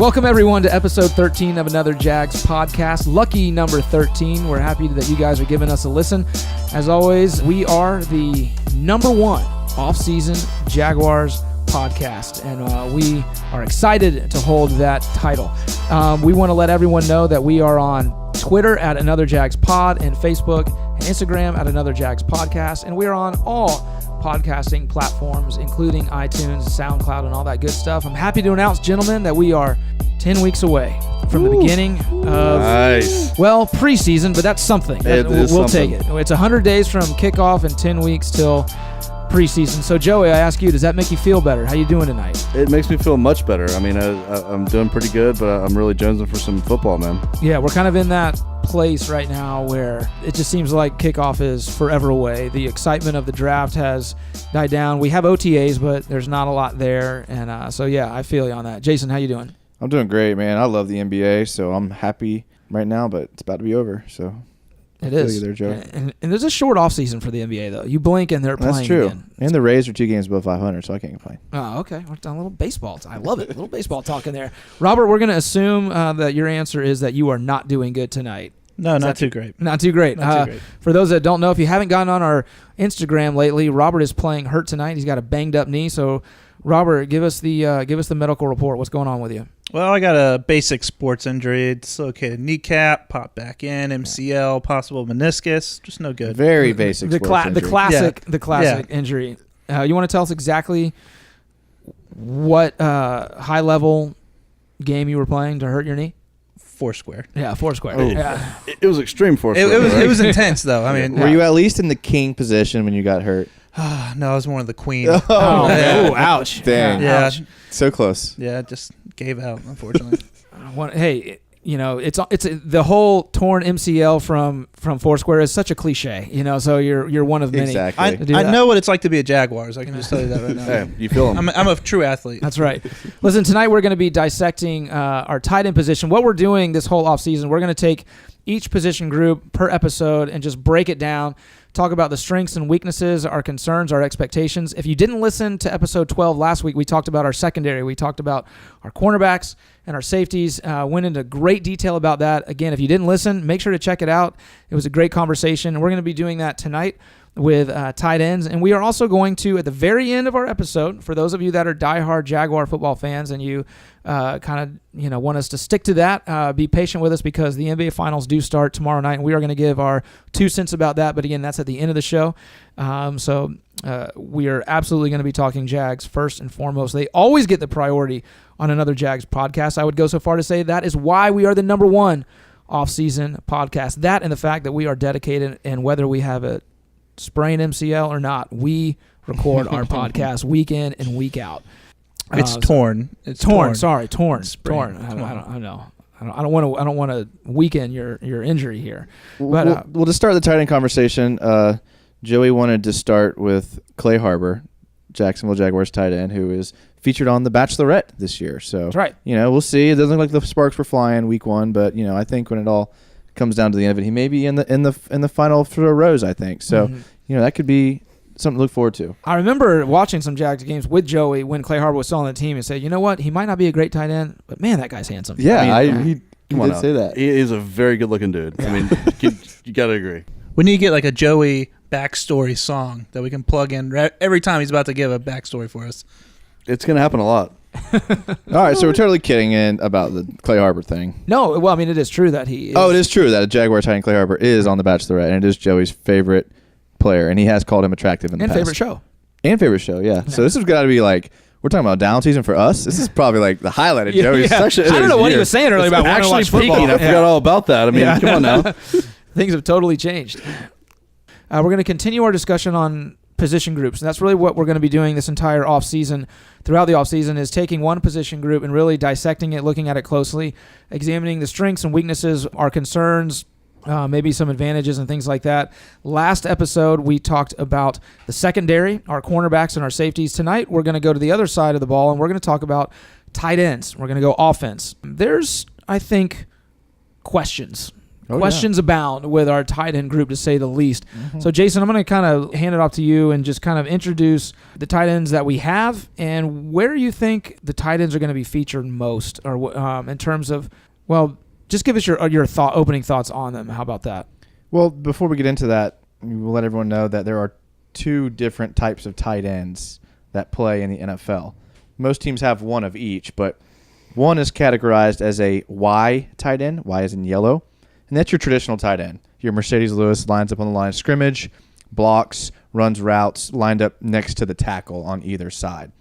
Welcome, everyone, to episode 13 of Another Jags podcast. Lucky number 13. We're happy that you guys are giving us a listen. As always, we are the number one off-season Jaguars podcast, and we are excited to hold that title. We want to let everyone know that we are on Twitter at Another Jags Pod and Facebook and Instagram at Another Jags Podcast, and we are on all podcasting platforms, including iTunes, SoundCloud, and all that good stuff. I'm happy to announce, gentlemen, that we are 10 weeks away from the beginning of, preseason, but that's something. We'll take it. It's 100 days from kickoff and 10 weeks till preseason. So, Joey, I ask you, does that make you feel better? How you doing tonight? It makes me feel much better. I mean, I'm doing pretty good, but I'm really jonesing for some football, man. Yeah, we're kind of in that place right now where it just seems like kickoff is forever away. The excitement of the draft has died down. We have OTAs, but there's not a lot there. And I feel you on that. Jason, how you doing? I'm doing great, man. I love the NBA, so I'm happy right now, but it's about to be over, so it is. There, Joe. And there's a short off season for the NBA, though. You blink and they're playing. That's true. Again. And the Rays are 2 games above 500, so I can't complain. Oh, okay. We're done a little baseball. I love it. A little baseball talk in there. Robert, we're going to assume that your answer is that you are not doing good tonight. No, not too great. Not too great. Not too great. For those that don't know, if you haven't gotten on our Instagram lately, Robert is playing hurt tonight. He's got a banged up knee. So, Robert, give us the medical report. What's going on with you? Well, I got a basic sports injury, dislocated kneecap, popped back in, MCL, possible meniscus, just no good. Very basic sports injury. The classic injury. You want to tell us exactly what high-level game you were playing to hurt your knee? Foursquare. Yeah, Foursquare. Oh. Yeah. It was extreme Foursquare. It was intense, though. I mean, were you at least in the king position when you got hurt? No, I was more of the queen. Ouch. Dang. Yeah. Ouch. So close. Yeah, it just gave out, unfortunately. Hey, it's the whole torn MCL from Foursquare is such a cliche, so you're one of many. Exactly. I know what it's like to be a Jaguars. I can just tell you that right now. Hey, you feel them. I'm a true athlete. That's right. Listen, tonight we're going to be dissecting our tight end position. What we're doing this whole offseason, we're going to take each position group per episode and just break it down, talk about the strengths and weaknesses, our concerns, our expectations. If you didn't listen to episode 12 last week, we talked about our secondary. We talked about our cornerbacks and our safeties. Went into great detail about that. Again, if you didn't listen, make sure to check it out. It was a great conversation. And we're going to be doing that tonight with tight ends. And we are also going to, at the very end of our episode, for those of you that are diehard Jaguar football fans and you want us to stick to that, be patient with us because the NBA Finals do start tomorrow night, and we are going to give our 2 cents about that. But again, that's at the end of the show. We are absolutely going to be talking Jags first and foremost. They always get the priority on Another Jags podcast. I would go so far to say that is why we are the number one off-season podcast. That and the fact that we are dedicated, and whether we have a sprained MCL or not, we record our podcast week in and week out. It's torn. It's torn. Sorry, torn. Sprained. Torn. I know. I don't want to weaken your injury here. But we'll just start the tight end conversation. Joey wanted to start with Clay Harbor, Jacksonville Jaguars tight end, who is featured on The Bachelorette this year. So that's right. We'll see. It doesn't look like the sparks were flying week 1, but I think when it all comes down to the end of it, he may be in the final rows, I think. So that could be something to look forward to. I remember watching some Jags games with Joey when Clay Harbor was still on the team and said, you know what, he might not be a great tight end, but man, that guy's handsome. Yeah, he did say that. He is a very good looking dude. I mean, you got to agree. We need to get like a Joey backstory song that we can plug in every time he's about to give a backstory for us. It's going to happen a lot. All right, so we're totally kidding in about the Clay Harbor thing. No, well, I mean, it is true that he is. Oh, it is true that a Jaguar tight end, Clay Harbor, is on The Bachelorette, and it is Joey's favorite player, and he has called him attractive in the past. And favorite show, yeah. So this has got to be like, we're talking about down season for us. This is probably like the highlight of Joey's section. I don't know what he was saying earlier about wanting to watch football. I forgot all about that. I mean, come on now. Things have totally changed. We're going to continue our discussion on position groups. And that's really what we're going to be doing this entire offseason. Throughout the offseason is taking one position group and really dissecting it, looking at it closely, examining the strengths and weaknesses, our concerns, maybe some advantages and things like that. Last episode, we talked about the secondary, our cornerbacks and our safeties. Tonight, we're going to go to the other side of the ball, and we're going to talk about tight ends. We're going to go offense. There's, I think, questions Questions abound with our tight end group, to say the least. Mm-hmm. So, Jason, I'm going to kind of hand it off to you and just kind of introduce the tight ends that we have and where you think the tight ends are going to be featured most, or in terms of, well, just give us your opening thoughts on them. How about that? Well, before we get into that, we'll let everyone know that there are 2 different types of tight ends that play in the NFL. Most teams have one of each, but one is categorized as a Y tight end, Y as in yellow, and that's your traditional tight end. Your Mercedes Lewis lines up on the line of scrimmage, blocks, runs routes, lined up next to the tackle on either side.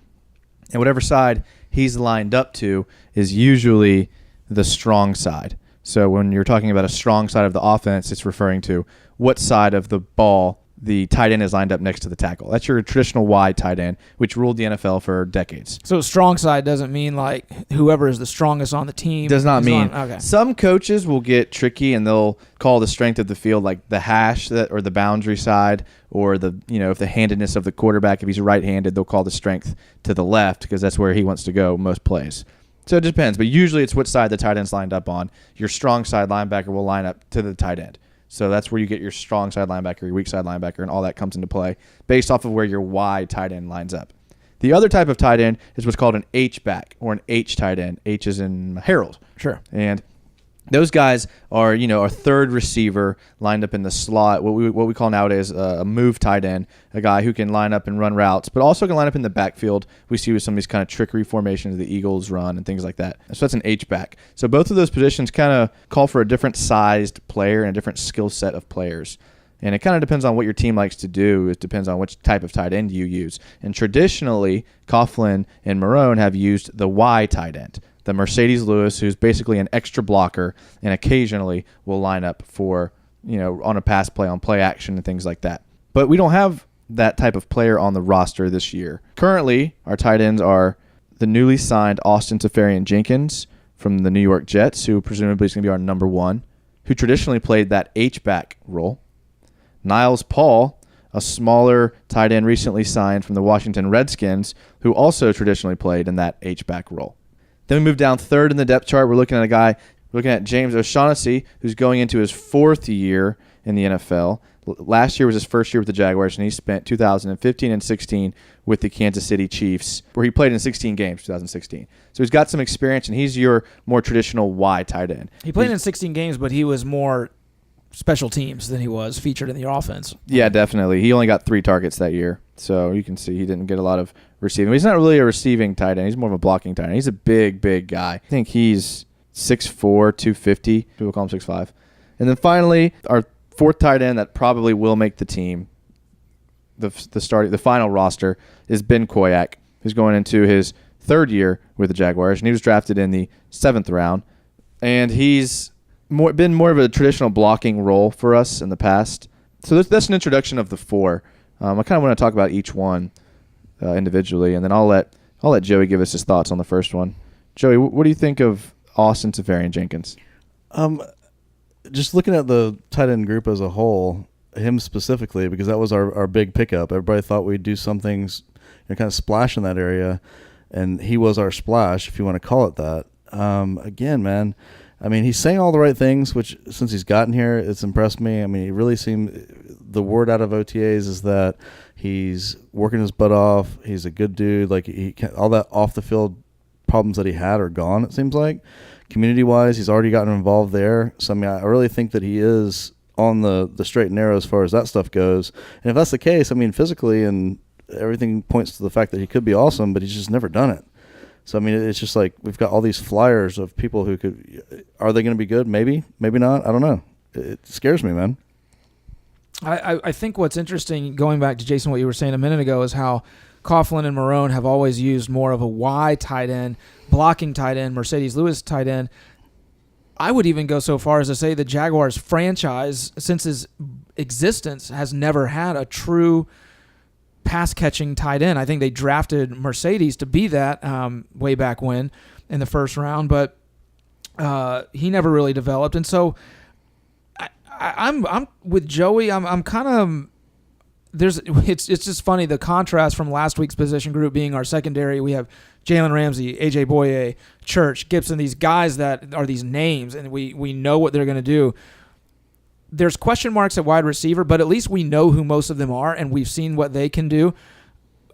And whatever side he's lined up to is usually the strong side. So when you're talking about a strong side of the offense, it's referring to what side of the ball the tight end is lined up next to the tackle. That's your traditional wide tight end, which ruled the NFL for decades. So strong side doesn't mean like whoever is the strongest on the team. Does not mean. Okay. Some coaches will get tricky and they'll call the strength of the field like the hash or the boundary side, or the, if the handedness of the quarterback, if he's right-handed, they'll call the strength to the left because that's where he wants to go most plays. So it depends, but usually it's what side the tight end's lined up on. Your strong side linebacker will line up to the tight end. So that's where you get your strong side linebacker, your weak side linebacker, and all that comes into play based off of where your wide tight end lines up. The other type of tight end is what's called an H-back or an H tight end. H is in Harold. Sure. And those guys are, a third receiver lined up in the slot, what we call nowadays a move tight end, a guy who can line up and run routes, but also can line up in the backfield. We see with some of these kind of trickery formations the Eagles run and things like that. So that's an H-back. So both of those positions kind of call for a different sized player and a different skill set of players. And it kind of depends on what your team likes to do. It depends on which type of tight end you use. And traditionally, Coughlin and Marrone have used the Y tight end, the Mercedes Lewis, who's basically an extra blocker and occasionally will line up for, on a pass play, on play action and things like that. But we don't have that type of player on the roster this year. Currently, our tight ends are the newly signed Austin Seferian-Jenkins from the New York Jets, who presumably is going to be our number 1, who traditionally played that H-back role. Niles Paul, a smaller tight end recently signed from the Washington Redskins, who also traditionally played in that H-back role. Then we move down third in the depth chart. We're looking at James O'Shaughnessy, who's going into his 4th year in the NFL. Last year was his first year with the Jaguars, and he spent 2015 and 16 with the Kansas City Chiefs, where he played in 16 games, 2016. So he's got some experience, and he's your more traditional wide tight end. He played in 16 games, but he was more special teams than he was featured in the offense. Yeah, definitely. He only got 3 targets that year, so you can see he didn't get a lot of receiving. He's not really a receiving tight end. He's more of a blocking tight end. He's a big guy. I think he's 6'4", 250. People call him 6'5". And then finally, our 4th tight end that probably will make the team, the final roster, is Ben Koyak, who's going into his 3rd year with the Jaguars, and he was drafted in the 7th round. And he's been more of a traditional blocking role for us in the past. So that's an introduction of the 4. I kind of want to talk about each one individually, and then I'll let Joey give us his thoughts on the first one. Joey, what do you think of Austin Seferian-Jenkins? Just looking at the tight end group as a whole, him specifically, because that was our big pickup. Everybody thought we'd do some things, kind of splash in that area, and he was our splash, if you want to call it that. Again, man, he's saying all the right things, which since he's gotten here, it's impressed me. He really seemed, the word out of OTAs is that he's working his butt off. He's a good dude. Like all that off the field problems that he had are gone, it seems like. Community-wise, he's already gotten involved there. So, I really think that he is on the straight and narrow as far as that stuff goes. And if that's the case, physically and everything points to the fact that he could be awesome, but he's just never done it. So, it's just like we've got all these flyers of people who could – are they going to be good? Maybe. Maybe not. I don't know. It scares me, man. I think what's interesting, going back to Jason, what you were saying a minute ago, is how Coughlin and Marrone have always used more of a Y tight end, blocking tight end, Mercedes Lewis tight end. I would even go so far as to say the Jaguars franchise, since its existence, has never had a true pass-catching tight end. I think they drafted Mercedes to be that way back when in the first round, but he never really developed. And so I'm with Joey. I'm kind of it's just funny, the contrast from last week's position group being our secondary. We have Jalen Ramsey, AJ Boye, Church, Gibson, these guys that are these names, and we know what they're going to do. there's question marks at wide receiver, but at least we know who most of them are, and we've seen what they can do.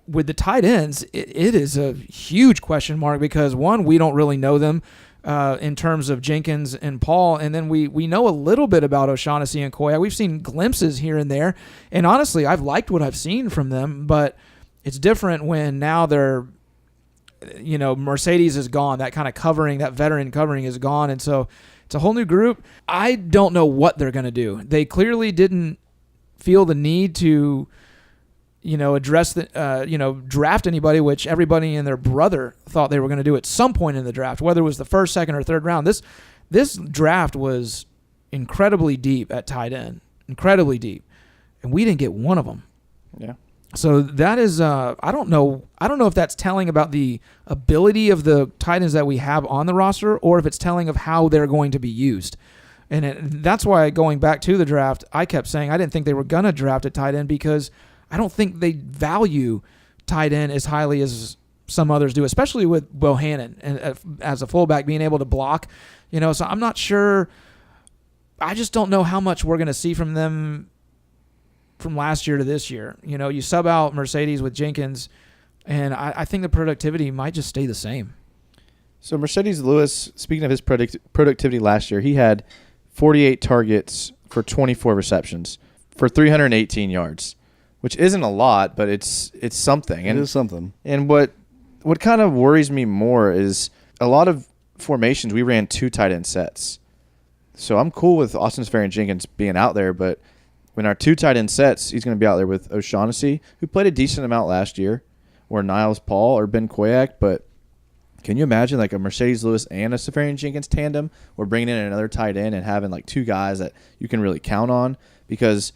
With the tight ends, it is a huge question mark because, one, we don't really know them in terms of Jenkins and Paul, and then we know a little bit about O'Shaughnessy and Koyak. We've seen glimpses here and there, and honestly, I've liked what I've seen from them, but it's different when now they're, Mercedes is gone. That kind of covering, that veteran covering is gone, and so it's a whole new group. I don't know what they're going to do. They clearly didn't feel the need to address draft anybody, which everybody and their brother thought they were going to do at some point in the draft, whether it was the first, second, or third round. This draft was incredibly deep at tight end, incredibly deep, and we didn't get one of them. Yeah. So that is, I don't know if that's telling about the ability of the tight ends that we have on the roster, or if it's telling of how they're going to be used. And that's why, going back to the draft, I kept saying I didn't think they were going to draft a tight end because I don't think they value tight end as highly as some others do, especially with Bohannon and as a fullback being able to block. So I'm not sure. I just don't know how much we're going to see from them from last year to this year. You sub out Mercedes with Jenkins, and I think the productivity might just stay the same. So Mercedes Lewis, speaking of his productivity last year, he had 48 targets for 24 receptions for 318 yards. Which isn't a lot, but it's something. It is something. And what kind of worries me more is a lot of formations, we ran 2 tight end sets. So I'm cool with Austin Seferian-Jenkins being out there, but when our 2 tight end sets, he's going to be out there with O'Shaughnessy, who played a decent amount last year, or Niles Paul or Ben Koyak. But can you imagine like a Mercedes Lewis and a Seferian-Jenkins tandem, or bringing in another tight end and having like 2 guys that you can really count on? Because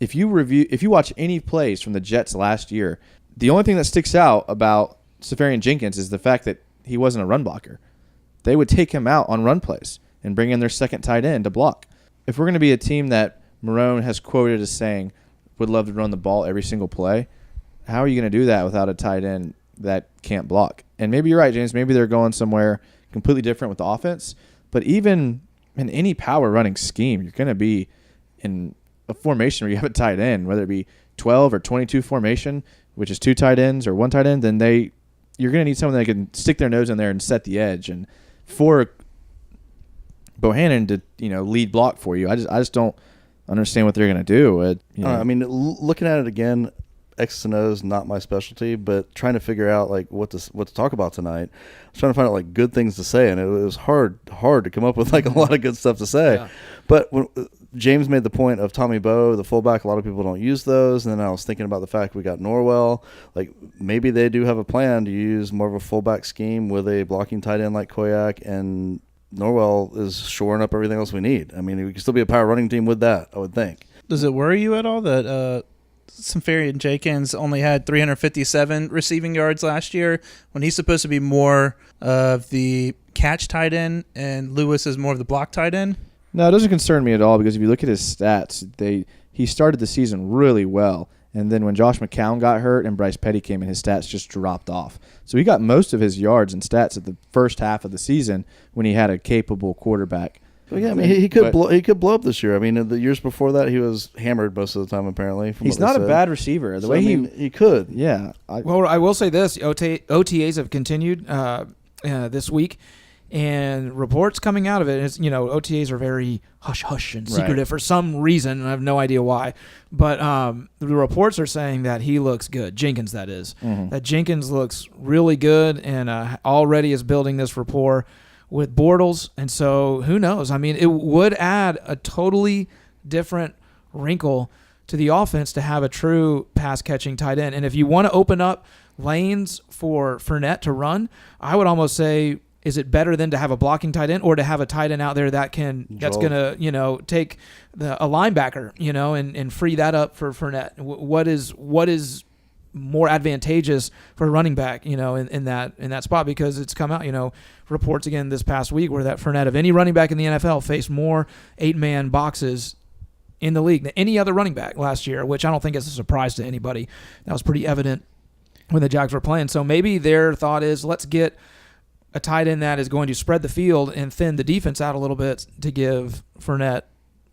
if you watch any plays from the Jets last year, the only thing that sticks out about Seferian-Jenkins is the fact that he wasn't a run blocker. They would take him out on run plays and bring in their second tight end to block. If we're going to be a team that Marone has quoted as saying would love to run the ball every single play, how are you going to do that without a tight end that can't block? And maybe you're right, James. Maybe they're going somewhere completely different with the offense. But even in any power running scheme, you're going to be in a formation where you have a tight end, whether it be 12 or 22 formation, which is 2 tight ends or 1 tight end, then you're going to need someone that can stick their nose in there and set the edge. And for Bohannon to lead block for you, I just don't understand what they're going to do. Looking at it again, X's and O's not my specialty, but trying to figure out like what to talk about tonight. I was trying to find out like good things to say, and it was hard to come up with like a lot of good stuff to say. Yeah. But when James made the point of Tommy Bowe, the fullback, a lot of people don't use those, and then I was thinking about the fact we got Norwell. Like maybe they do have a plan to use more of a fullback scheme with a blocking tight end like Koyak, and Norwell is shoring up everything else we need. I mean, we can still be a power running team with that, I would think. Does it worry you at all that Seferian-Jenkins only had 357 receiving yards last year when he's supposed to be more of the catch tight end and Lewis is more of the block tight end? No, it doesn't concern me at all because if you look at his stats, he started the season really well. And then when Josh McCown got hurt and Bryce Petty came in, his stats just dropped off. So he got most of his yards and stats at the first half of the season when he had a capable quarterback. Well, yeah, I mean, he could blow up this year. I mean, the years before that, he was hammered most of the time, apparently. He's not a bad receiver. The way he could. Yeah. I will say this. OTAs have continued this week, and reports coming out of it is, OTAs are very hush-hush and secretive for some reason, and I have no idea why. But the reports are saying that he looks good. Jenkins, that is. Mm-hmm. That Jenkins looks really good and already is building this rapport with Bortles, and so who knows? I mean, it would add a totally different wrinkle to the offense to have a true pass-catching tight end. And if you want to open up lanes for Fournette to run, I would almost say, is it better than to have a blocking tight end or to have a tight end out there that's going to take a linebacker, and free that up for Fournette? What is more advantageous for a running back, in that spot? Because it's come out, reports again this past week where that Fournette of any running back in the NFL faced more 8-man boxes in the league than any other running back last year, which I don't think is a surprise to anybody. That was pretty evident when the Jags were playing. So maybe their thought is, let's get a tight end that is going to spread the field and thin the defense out a little bit to give Fournette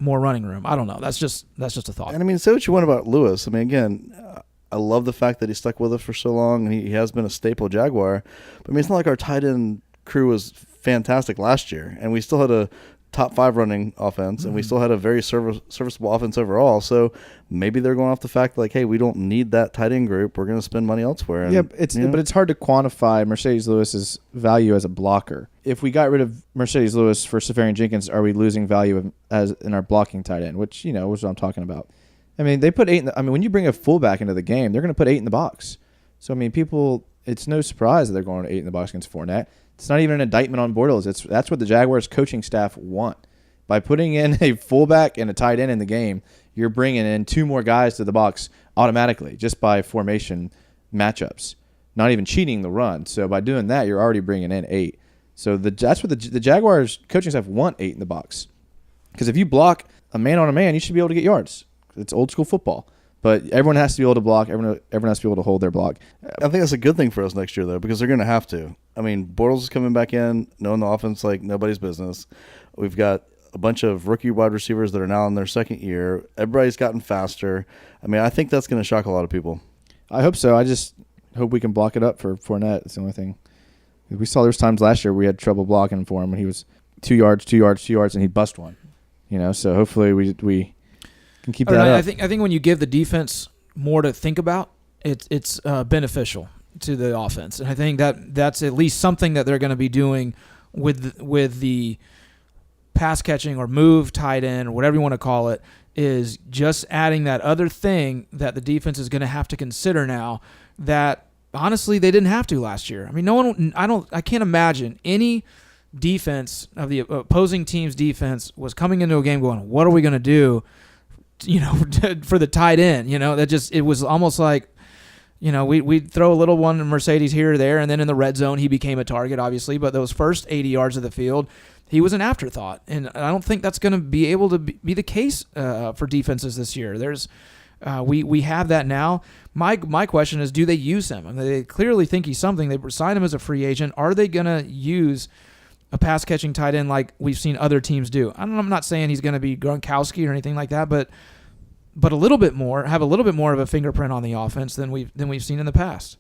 more running room. I don't know. That's just a thought. And I mean, say what you want about Lewis. I mean, again, I love the fact that he stuck with us for so long, and he has been a staple Jaguar. But I mean, it's not like our tight end crew was fantastic last year, and we still had a top 5 running offense, and we still had a very serviceable offense overall. So maybe they're going off the fact like, hey, we don't need that tight end group. We're going to spend money elsewhere. And, but it's hard to quantify Mercedes Lewis's value as a blocker. If we got rid of Mercedes Lewis for Safarian Jenkins, are we losing value as in our blocking tight end? Which is what I'm talking about. I mean, they put 8. When you bring a fullback into the game, they're going to put 8 in the box. So I mean, it's no surprise that they're going 8 in the box against Fournette. It's not even an indictment on Bortles. That's what the Jaguars coaching staff want. By putting in a fullback and a tight end in the game, you're bringing in 2 more guys to the box automatically just by formation matchups, not even cheating the run. So by doing that, you're already bringing in 8. So that's what the Jaguars coaching staff want 8 in the box. Because if you block a man on a man, you should be able to get yards. It's old school football. But everyone has to be able to block. Everyone has to be able to hold their block. I think that's a good thing for us next year, though, because they're going to have to. I mean, Bortles is coming back in, knowing the offense like nobody's business. We've got a bunch of rookie wide receivers that are now in their second year. Everybody's gotten faster. I mean, I think that's going to shock a lot of people. I hope so. I just hope we can block it up for Fournette. That's the only thing. We saw there's times last year we had trouble blocking for him when he was 2 yards, and he'd bust one. So hopefully we can keep that up. I think when you give the defense more to think about, it's beneficial to the offense, and I think that's at least something that they're going to be doing with the pass catching or move tight end or whatever you want to call it, is just adding that other thing that the defense is going to have to consider now that honestly they didn't have to last year. I mean, I can't imagine any defense of the opposing team's defense was coming into a game going, what are we going to do, for the tight end? It was almost like, we'd throw a little one to Mercedes here or there, and then in the red zone he became a target, obviously, but those first 80 yards of the field, he was an afterthought, and I don't think that's going to be able to be the case for defenses this year. We have that now. My question is, do they use him? I mean, they clearly think he's something. They signed him as a free agent. Are they going to use a pass-catching tight end like we've seen other teams do? I'm not saying he's going to be Gronkowski or anything like that, but a little bit more, have a little bit more of a fingerprint on the offense than we've seen in the past.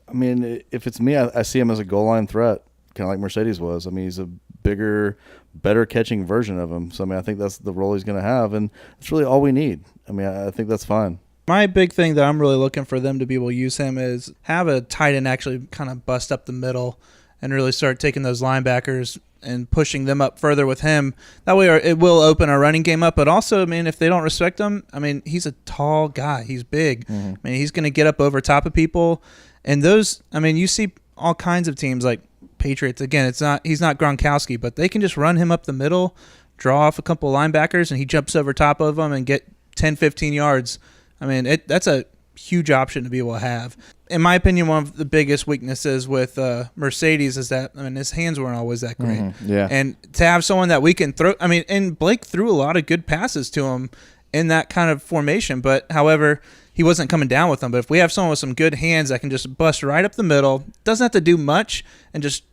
I mean, if it's me, I see him as a goal line threat, kind of like Mercedes was. I mean, he's a bigger, better catching version of him. So, I mean, I think that's the role he's going to have, and that's really all we need. I mean, I think that's fine. My big thing that I'm really looking for them to be able to use him is have a tight end actually kind of bust up the middle and really start taking those linebackers and pushing them up further with him. That way it will open our running game up. But also, I mean, if they don't respect him, I mean, he's a tall guy. He's big. Mm-hmm. I mean, he's going to get up over top of people. And those, I mean, you see all kinds of teams like Patriots. Again, he's not Gronkowski, but they can just run him up the middle, draw off a couple of linebackers, and he jumps over top of them and get 10, 15 yards. I mean, that's a huge option to be able to have. In my opinion, one of the biggest weaknesses with Mercedes is that, I mean, his hands weren't always that great. Mm-hmm. Yeah. And to have someone that we can throw, I mean, and Blake threw a lot of good passes to him in that kind of formation, but however, he wasn't coming down with them. But if we have someone with some good hands that can just bust right up the middle, doesn't have to do much, and just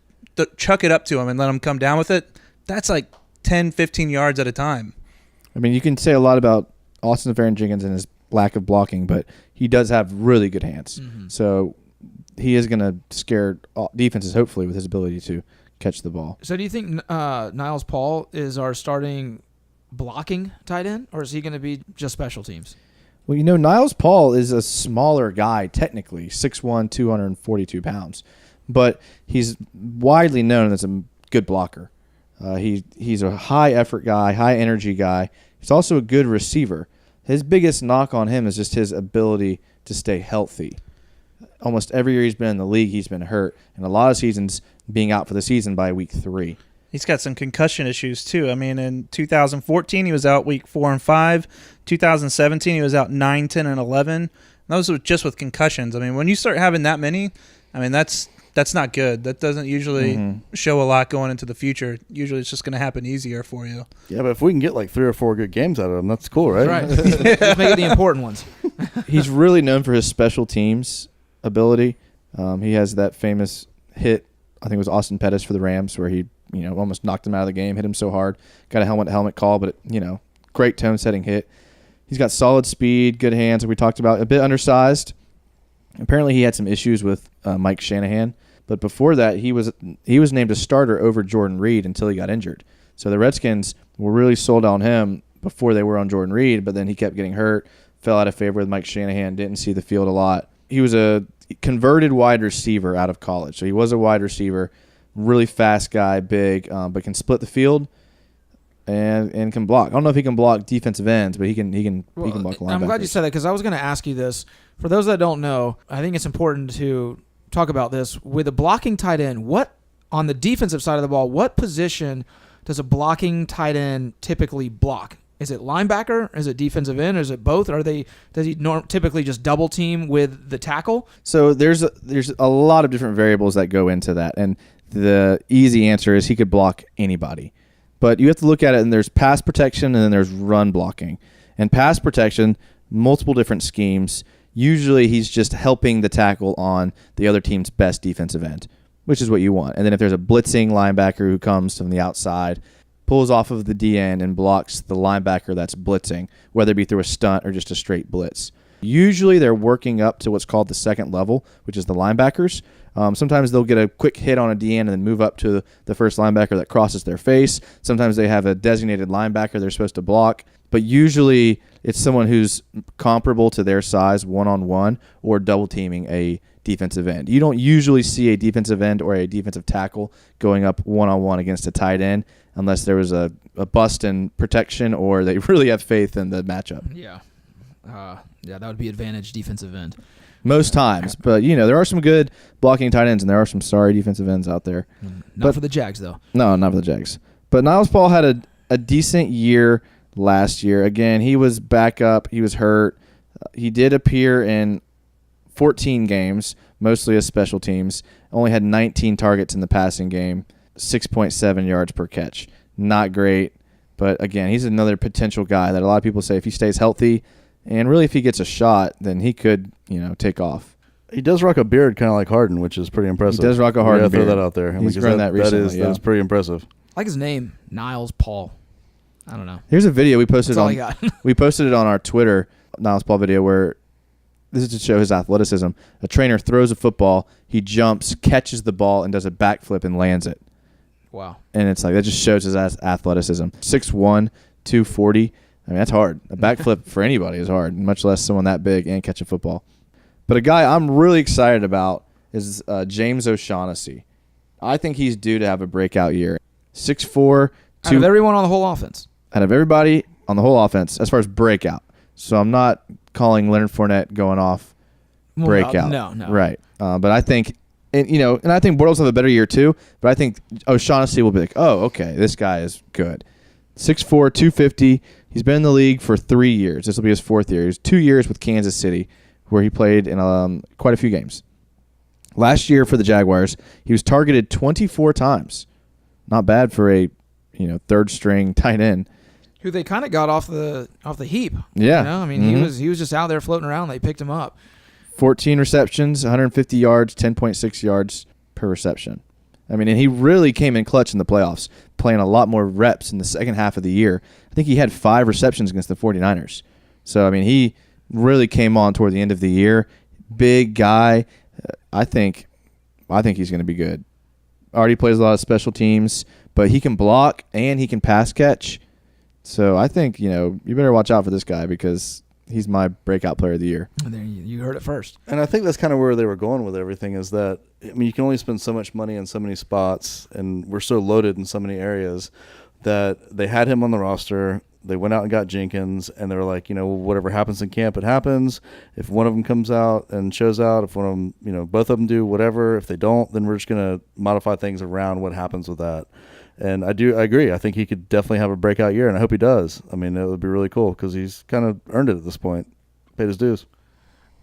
chuck it up to him and let him come down with it, that's like 10, 15 yards at a time. I mean, you can say a lot about Austin Safarian-Jenkins and his lack of blocking, but he does have really good hands. Mm-hmm. So he is going to scare defenses, hopefully, with his ability to catch the ball. So do you think Niles Paul is our starting blocking tight end, or is he going to be just special teams? Well, Niles Paul is a smaller guy, technically, 6'1", 242 pounds. But he's widely known as a good blocker. He's a high-effort guy, high-energy guy. He's also a good receiver. His biggest knock on him is just his ability to stay healthy. Almost every year he's been in the league, he's been hurt, and a lot of seasons being out for the season by week 3. He's got some concussion issues too. I mean, in 2014 he was out week 4 and 5. 2017 he was out 9, 10, and 11. Those were just with concussions. I mean, when you start having that many, I mean that's not good. That doesn't usually show a lot going into the future. Usually it's just going to happen easier for you. Yeah, but if we can get like 3 or 4 good games out of him, that's cool, right? That's right. Let's make it the important ones. He's really known for his special teams ability. He has that famous hit, I think it was Austin Pettis for the Rams, where he almost knocked him out of the game, hit him so hard, got a helmet-to-helmet call, but great tone-setting hit. He's got solid speed, good hands, like we talked about. A bit undersized. Apparently, he had some issues with Mike Shanahan, but before that, he was named a starter over Jordan Reed until he got injured. So the Redskins were really sold on him before they were on Jordan Reed, but then he kept getting hurt, fell out of favor with Mike Shanahan, didn't see the field a lot. He was a converted wide receiver out of college, so he was a wide receiver, really fast guy, big, but can split the field and can block. I don't know if he can block defensive ends, but he can block linebackers. I'm glad you said that because I was going to ask you this. For those that don't know, I think it's important to talk about this. With a blocking tight end, what on the defensive side of the ball, what position does a blocking tight end typically block? Is it linebacker? Is it defensive end? Or is it both? Does he typically just double team with the tackle? So there's a lot of different variables that go into that, and the easy answer is he could block anybody. But you have to look at it, and there's pass protection, and then there's run blocking. And pass protection, multiple different schemes. Usually he's just helping the tackle on the other team's best defensive end, which is what you want. And then if there's a blitzing linebacker who comes from the outside, pulls off of the D end and blocks the linebacker that's blitzing, whether it be through a stunt or just a straight blitz. Usually they're working up to what's called the second level, which is the linebackers. Sometimes they'll get a quick hit on a D end and then move up to the first linebacker that crosses their face. Sometimes they have a designated linebacker they're supposed to block. But usually it's someone who's comparable to their size one-on-one or double-teaming a defensive end. You don't usually see a defensive end or a defensive tackle going up one-on-one against a tight end unless there was a bust in protection or they really have faith in the matchup. Yeah. That would be advantage defensive end. Most times. But, there are some good blocking tight ends and there are some sorry defensive ends out there. Not for the Jags, though. No, not for the Jags. But Niles Paul had a decent year last year. Again, he was back up. He was hurt. He did appear in 14 games, mostly as special teams. Only had 19 targets in the passing game, 6.7 yards per catch. Not great, but again, he's another potential guy that a lot of people say if he stays healthy and really if he gets a shot, then he could, take off. He does rock a beard kind of like Harden, which is pretty impressive. He does rock a Harden beard. Throw that out there. He's grown that recently. That is pretty impressive. I like his name, Niles Paul. I don't know. Here's a video we posted That's all I got. We posted it on our Twitter, Niles Paul video, where this is to show his athleticism. A trainer throws a football, he jumps, catches the ball, and does a backflip and lands it. Wow. And it's like, that just shows his athleticism. 6'1", 240. I mean, that's hard. A backflip for anybody is hard, much less someone that big and catch a football. But a guy I'm really excited about is James O'Shaughnessy. I think he's due to have a breakout year. 6'4", out of everyone on the whole offense. Out of everybody on the whole offense, as far as breakout. So I'm not calling Leonard Fournette going off breakout. No. Right. But I think, and I think Bortles will have a better year too, but I think O'Shaughnessy will be like, oh, okay, this guy is good. 6'4", 250. He's been in the league for 3 years. This will be his 4th year. He was 2 years with Kansas City, where he played in quite a few games. Last year for the Jaguars, he was targeted 24 times. Not bad for a third string tight end. Who they kind of got off the heap. Yeah. I mean, he was just out there floating around. They picked him up. 14 receptions, 150 yards, 10.6 yards per reception. I mean, and he really came in clutch in the playoffs, playing a lot more reps in the second half of the year. I think he had 5 receptions against the 49ers. So, I mean, he really came on toward the end of the year. Big guy. I think he's going to be good. Already plays a lot of special teams, but he can block and he can pass catch. So I think, you better watch out for this guy because he's my breakout player of the year. And there you heard it first. And I think that's kind of where they were going with everything is that, I mean, you can only spend so much money in so many spots, and we're so loaded in so many areas that they had him on the roster. They went out and got Jenkins, and they were like, whatever happens in camp, it happens. If one of them comes out and shows out, if one of them, both of them do whatever, if they don't, then we're just going to modify things around what happens with that. And I agree. I think he could definitely have a breakout year, and I hope he does. I mean, it would be really cool because he's kind of earned it at this point, paid his dues.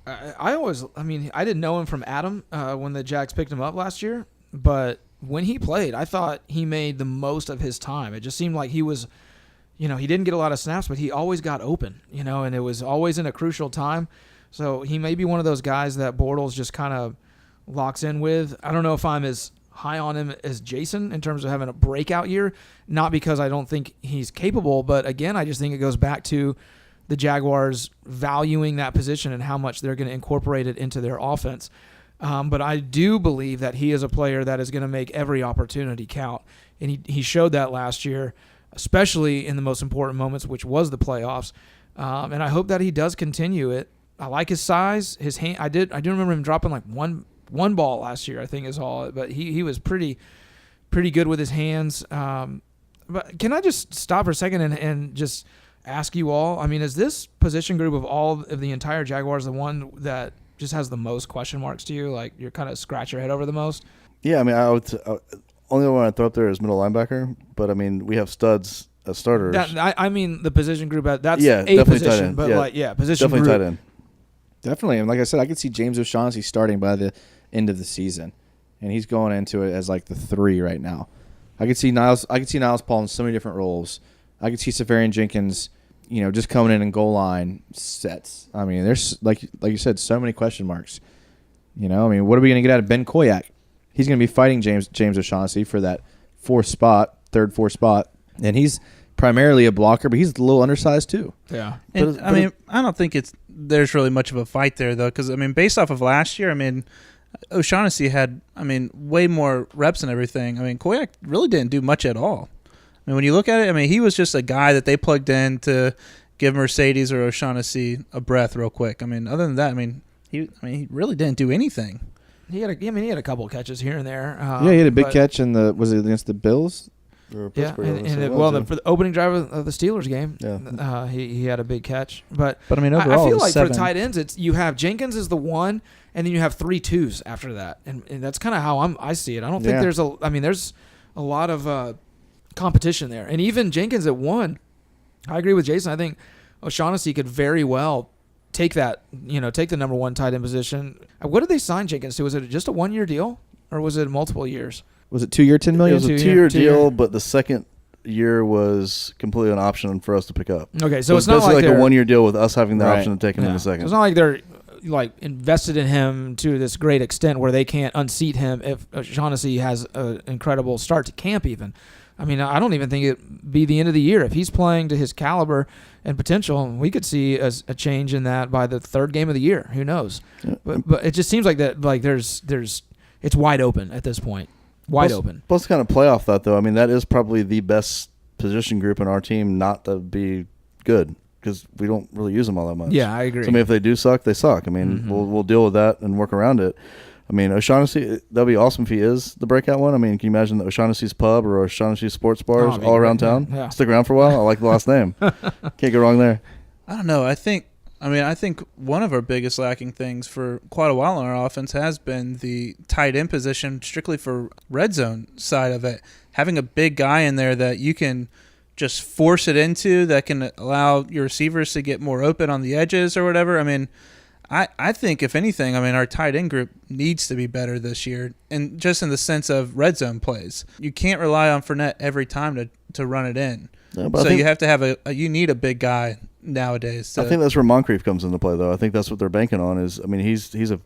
I didn't know him from Adam when the Jags picked him up last year, but when he played, I thought he made the most of his time. It just seemed like he was, he didn't get a lot of snaps, but he always got open, and it was always in a crucial time. So he may be one of those guys that Bortles just kind of locks in with. I don't know if I'm as high on him as Jason in terms of having a breakout year. Not because I don't think he's capable, but again, I just think it goes back to the Jaguars valuing that position and how much they're going to incorporate it into their offense. But I do believe that he is a player that is going to make every opportunity count. And he showed that last year, especially in the most important moments, which was the playoffs. And I hope that he does continue it. I like his size, his hand. I do remember him dropping like one ball last year, I think is all. But he was pretty good with his hands. But can I just stop for a second and just ask you all? I mean, is this position group of all of the entire Jaguars the one that just has the most question marks to you? Like you're kind of scratch your head over the most? Yeah, I mean, I would only one I'd throw up there is middle linebacker. But I mean, we have studs as starters. I mean, the position group that's a position, but position definitely group. tight end. Definitely, and like I said, I could see James O'Shaughnessy starting by the end of the season, and he's going into it as like the 3 right now. I could see Niles Paul in so many different roles. I could see Safarian Jenkins, just coming in and goal line sets. I mean, there's like you said, so many question marks. I mean, what are we going to get out of Ben Koyak? He's going to be fighting James O'Shaughnessy for that third, fourth spot, and he's primarily a blocker, but he's a little undersized too. Yeah, and, I don't think there's really much of a fight there though, because based off of last year, O'Shaughnessy had way more reps and everything. Koyak really didn't do much at all. When you look at it, he was just a guy that they plugged in to give Mercedes or O'Shaughnessy a breath real quick. Other than that, he really didn't do anything. He had a couple of catches here and there. He had a big catch was it against the Bills? For the opening drive of the Steelers game, he had a big catch. But overall, I feel like for tight ends, you have Jenkins is the 1, and then you have 3 2s after that, and that's kind of how I see it. I don't think there's a lot of competition there, and even Jenkins at 1. I agree with Jason. I think O'Shaughnessy could very well take that, take the number 1 tight end position. What did they sign Jenkins to? Was it just a 1-year deal, or was it multiple years? Was it 2-year, $10 million? It was a 2-year deal, but the second year was completely an option for us to pick up. Okay, so it's not like a 1-year deal with us having the option to take him in the second. So it's not like they're invested in him to this great extent where they can't unseat him if O'Shaughnessy has an incredible start to camp even. I don't even think it'd be the end of the year. If he's playing to his caliber and potential, we could see a change in that by the 3rd game of the year. Who knows? Yeah. But it just seems like that. Like it's wide open at this point. Open. Plus, kind of play off that though. That is probably the best position group in our team not to be good because we don't really use them all that much. Yeah, I agree. So, if they do suck, they suck. We'll deal with that and work around it. O'Shaughnessy, that'd be awesome if he is the breakout one. Can you imagine the O'Shaughnessy's Pub or O'Shaughnessy's Sports Bars all around town? Yeah. Stick around for a while. I like the last name. Can't go wrong there. I don't know. I think one of our biggest lacking things for quite a while on our offense has been the tight end position, strictly for red zone side of it. Having a big guy in there that you can just force it into, that can allow your receivers to get more open on the edges or whatever. I think, if anything, our tight end group needs to be better this year, and just in the sense of red zone plays. You can't rely on Fournette every time to run it in. No, so you have to have you need a big guy nowadays. I think that's where Moncrief comes into play, though. I think that's what they're banking on. He's a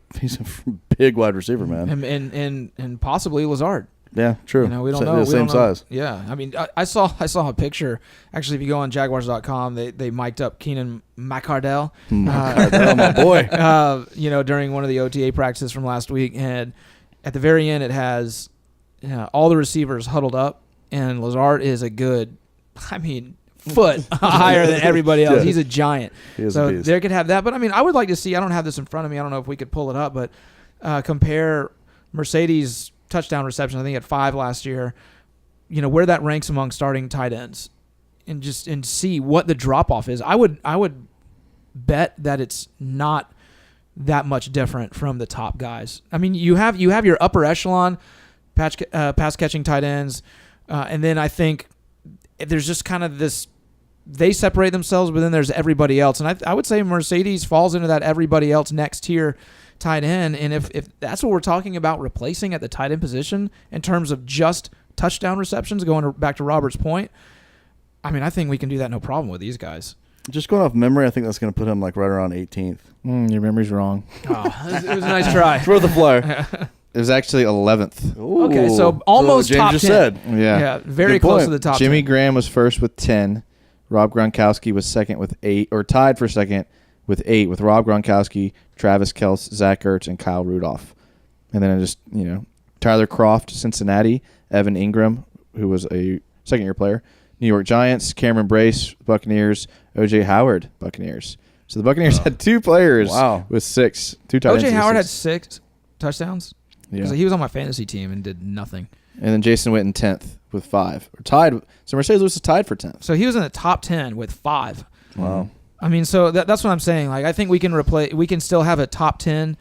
big wide receiver, man, and possibly Lazard. Yeah, true. We don't know. The same size. Yeah, I saw a picture. Actually, if you go on Jaguars.com, they mic'd up Keenan McCardell. My boy. During one of the OTA practices from last week, and at the very end, it has all the receivers huddled up, and Lazard is a good, foot higher than everybody else. Yeah. He's a giant. So they could have that. But I would like to see. I don't have this in front of me. I don't know if we could pull it up, but compare Mercedes' touchdown reception, I think at 5 last year, where that ranks among starting tight ends, and see what the drop off is. I would bet that it's not that much different from the top guys. You have your upper echelon pass catching tight ends, and then I think there's just kind of this, they separate themselves, but then there's everybody else, and I would say Mercedes falls into that everybody else next tier tight end. And if that's what we're talking about replacing at the tight end position in terms of just touchdown receptions, going back to Robert's point, I think we can do that no problem with these guys. Just going off memory, I think that's going to put him right around 18th. Your memory's wrong. Oh, it was a nice try. Throw the flyer. It was actually 11th. Ooh. Okay, so almost James top just 10. said. Yeah. Very Good close point. to the top Jimmy 10. Graham was first with 10. Rob Gronkowski was second with 8, or tied for second with 8, with Rob Gronkowski, Travis Kelce, Zach Ertz, and Kyle Rudolph. And then just, Tyler Kroft, Cincinnati, Evan Ingram, who was a second-year player, New York Giants, Cameron Brace, Buccaneers, O.J. Howard, Buccaneers. So the Buccaneers had 2 players with 6. 2 tight ends. O.J. Howard had 6 touchdowns. Yeah. Because he was on my fantasy team and did nothing. And then Jason Witten 10th with 5. Or tied. So Mercedes Lewis is tied for 10th. So he was in the top 10 with 5. Wow. I mean, so that's what I'm saying. Like, I think we can still have a top 10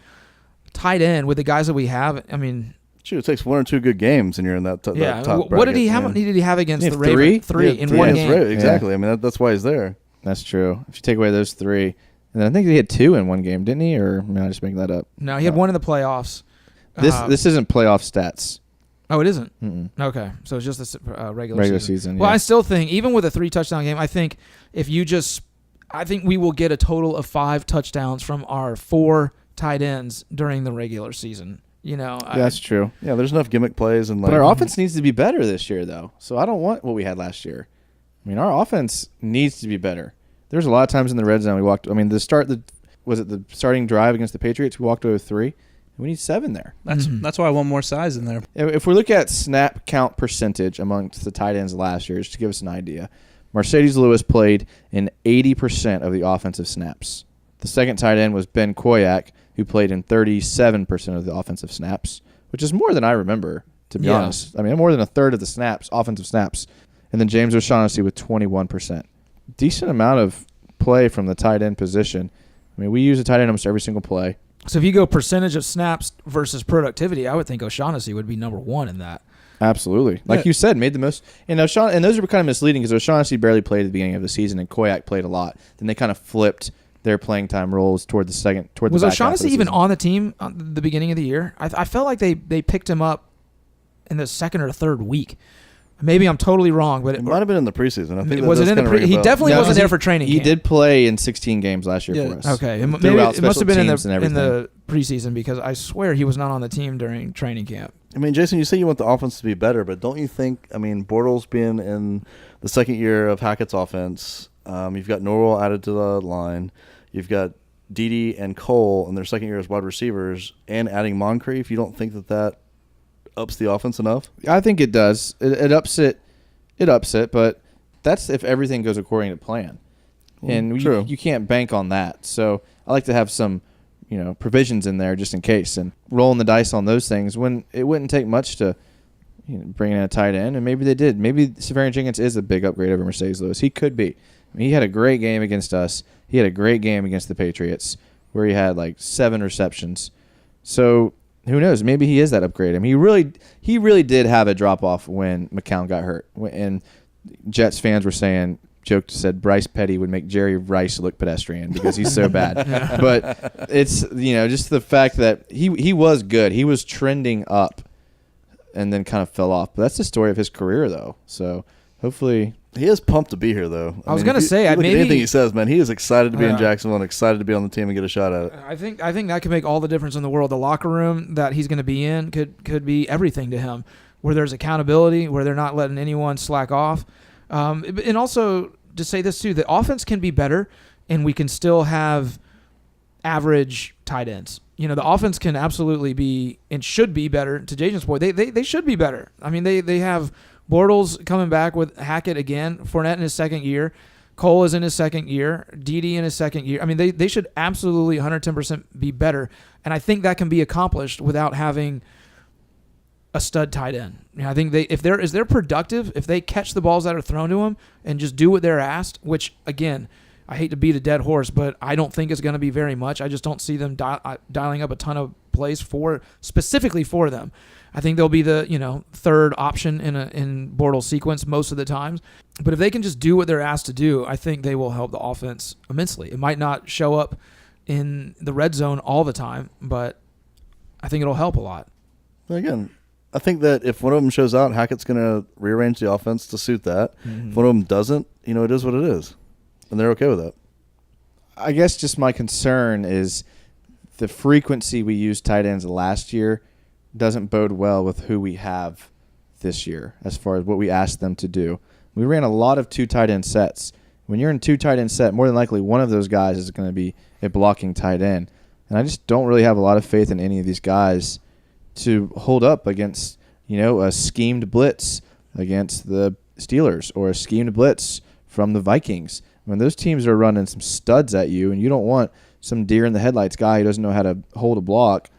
tight end with the guys that we have. I mean, shoot, it takes 1 or 2 good games and you're in that, that top what bracket. How many did he have against the Three? Ravens? 3 in one game. Exactly. I mean, that's why he's there. That's true. If you take away those 3. And then I think he had 2 in one game, didn't he? Or am I just making that up? No, he had 1 in the playoffs. This isn't playoff stats. Oh, it isn't? Mm-mm. Okay. So it's just a Regular season, Well, yeah. I still think, even with a 3-touchdown game, I think I think we will get a total of 5 touchdowns from our 4 tight ends during the regular season. That's true. Yeah, there's enough gimmick plays. And But our offense needs to be better this year, though. So I don't want what we had last year. I mean, our offense needs to be better. There's a lot of times in the red zone was it the starting drive against the Patriots? We walked away with 3. We need 7 there. That's why I want more size in there. If we look at snap count percentage amongst the tight ends last year, just to give us an idea, Mercedes Lewis played in 80% of the offensive snaps. The second tight end was Ben Koyak, who played in 37% of the offensive snaps, which is more than I remember, to be honest. I mean, more than a third of the snaps, offensive snaps. And then James O'Shaughnessy with 21%. Decent amount of play from the tight end position. I mean, we use a tight end almost every single play. So if you go percentage of snaps versus productivity, I would think O'Shaughnessy would be number 1 in that. Absolutely. Like you said, made the most. And those are kind of misleading because O'Shaughnessy barely played at the beginning of the season and Koyak played a lot. Then they kind of flipped their playing time roles toward the back half of the Was O'Shaughnessy even season. on the team at the beginning of the year? I felt like they picked him up in the second or third week. Maybe I'm totally wrong, but it might have been in the preseason. I think was it in the pre? He definitely wasn't there for training. He did play in 16 games last year for us. Okay, maybe it must have been in the preseason because I swear he was not on the team during training camp. I mean, Jason, you say you want the offense to be better, but don't you think? I mean, Bortles being in the second year of Hackett's offense, you've got Norwell added to the line, you've got Dede and Cole in their second year as wide receivers, and adding Moncrief. You don't think that ups the offense enough? I think it does. It ups it. It ups it, but that's if everything goes according to plan. And you can't bank on that. So I like to have some, provisions in there just in case, and rolling the dice on those things when it wouldn't take much to bring in a tight end, and maybe they did. Maybe Safarian Jenkins is a big upgrade over Mercedes Lewis. He could be. I mean, he had a great game against us. He had a great game against the Patriots where he had like 7 receptions. So who knows? Maybe he is that upgrade. I mean, he really did have a drop off when McCown got hurt, and Jets fans were said Bryce Petty would make Jerry Rice look pedestrian because he's so bad. But it's just the fact that he was good. He was trending up, and then kind of fell off. But that's the story of his career, though. So hopefully. He is pumped to be here, though. I was going to say, maybe anything he says, man, he is excited to be in Jacksonville and excited to be on the team and get a shot at it. I think that could make all the difference in the world. The locker room that he's going to be in could be everything to him, where there's accountability, where they're not letting anyone slack off, and also to say this too: the offense can be better, and we can still have average tight ends. The offense can absolutely be and should be better. To Jason's point, they should be better. I mean, they have Bortles coming back with Hackett again, Fournette in his second year, Cole is in his second year, Dede in his second year. I mean, they should absolutely 110% be better, and I think that can be accomplished without having a stud tight end. I think if they're productive, if they catch the balls that are thrown to them and just do what they're asked, which again, I hate to beat a dead horse, but I don't think it's going to be very much. I just don't see them dialing up a ton of plays specifically for them. I think they'll be the third option in Bortles' sequence most of the times. But if they can just do what they're asked to do, I think they will help the offense immensely. It might not show up in the red zone all the time, but I think it'll help a lot. Again, I think that if one of them shows out, Hackett's going to rearrange the offense to suit that. Mm-hmm. If one of them doesn't, it is what it is. And they're okay with that. I guess just my concern is the frequency we used tight ends last year doesn't bode well with who we have this year as far as what we asked them to do. We ran a lot of 2 tight end sets. When you're in 2 tight end set, more than likely one of those guys is going to be a blocking tight end. And I just don't really have a lot of faith in any of these guys to hold up against, a schemed blitz against the Steelers or a schemed blitz from the Vikings. When those teams are running some studs at you and you don't want some deer in the headlights guy who doesn't know how to hold a block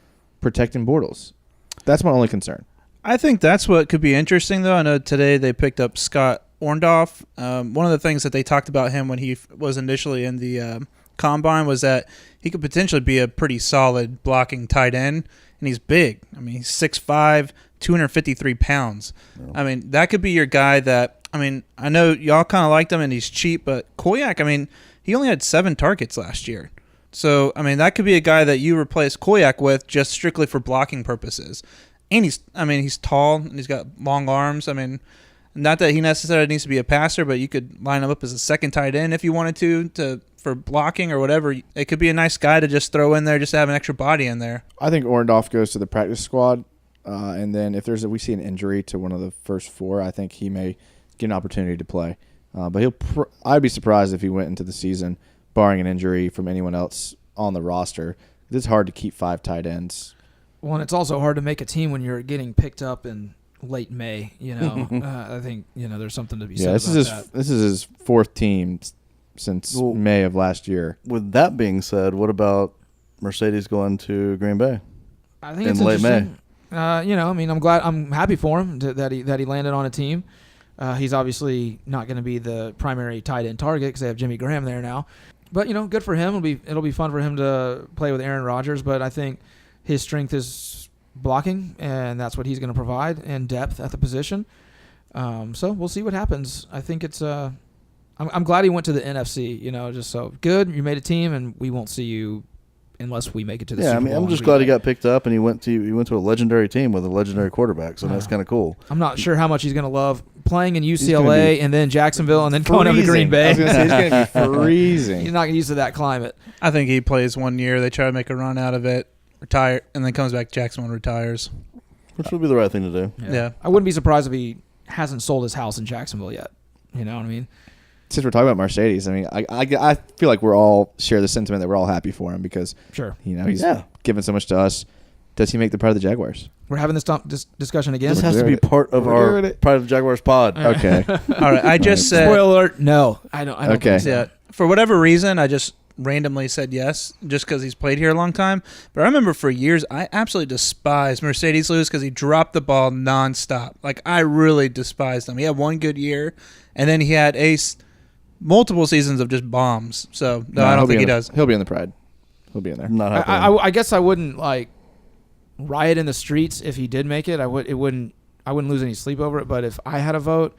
protecting Bortles. That's my only concern. I think that's what could be interesting, though. I know today they picked up Scott Orndorff. One of the things that they talked about him when he was initially in the combine was that he could potentially be a pretty solid blocking tight end, and he's big. I mean, he's 6'5", 253 pounds. Yeah. I mean, that could be your guy that, I know y'all kind of liked him and he's cheap, but Koyak, he only had 7 targets last year. So, that could be a guy that you replace Koyak with just strictly for blocking purposes. And he's tall and he's got long arms. Not that he necessarily needs to be a passer, but you could line him up as a second tight end if you wanted to for blocking or whatever. It could be a nice guy to just throw in there just to have an extra body in there. I think Orndorff goes to the practice squad, and then if we see an injury to one of the first 4, I think he may get an opportunity to play. But I'd be surprised if he went into the season, barring an injury from anyone else on the roster. It's hard to keep 5 tight ends. Well, and it's also hard to make a team when you're getting picked up in late May. I think there's something to be said about that. This is his 4th team since May of last year. With that being said, what about Mercedes going to Green Bay? I think it's late May. I'm happy for him that he landed on a team. He's obviously not going to be the primary tight end target because they have Jimmy Graham there now. But good for him. It'll be fun for him to play with Aaron Rodgers. But I think his strength is blocking, and that's what he's going to provide, and depth at the position. So we'll see what happens. I think it's I'm glad he went to the NFC. Just so good. You made a team, and we won't see you unless we make it to the Super Bowl. I'm just glad he got picked up, and he went to a legendary team with a legendary quarterback. So that's kind of cool. I'm not sure how much he's going to love playing in UCLA and then Jacksonville and then going over to Green Bay. I was going to say he's going to be freezing. He's not used to that climate. I think he plays 1 year. They try to make a run out of it, retire, and then comes back to Jacksonville and retires. Which would be the right thing to do. Yeah. I wouldn't be surprised if he hasn't sold his house in Jacksonville yet. You know what I mean? Since we're talking about Mercedes, I feel like we're all share the sentiment that we're all happy for him because he's given so much to us. Does he make the Pride of the Jaguars? We're having this discussion again. This has to be part of our Pride of the Jaguars pod. Okay. All right. I just said. Spoiler alert. No, I don't. Okay. Think so. For whatever reason, I just randomly said yes, just because he's played here a long time. But I remember for years, I absolutely despised Mercedes Lewis because he dropped the ball nonstop. I really despised him. He had 1 good year, and then he had multiple seasons of just bombs. So no, I don't think he does. He'll be in the Pride. He'll be in there. Not I guess I wouldn't riot in the streets if he did make it. I wouldn't lose any sleep over it. But if I had a vote,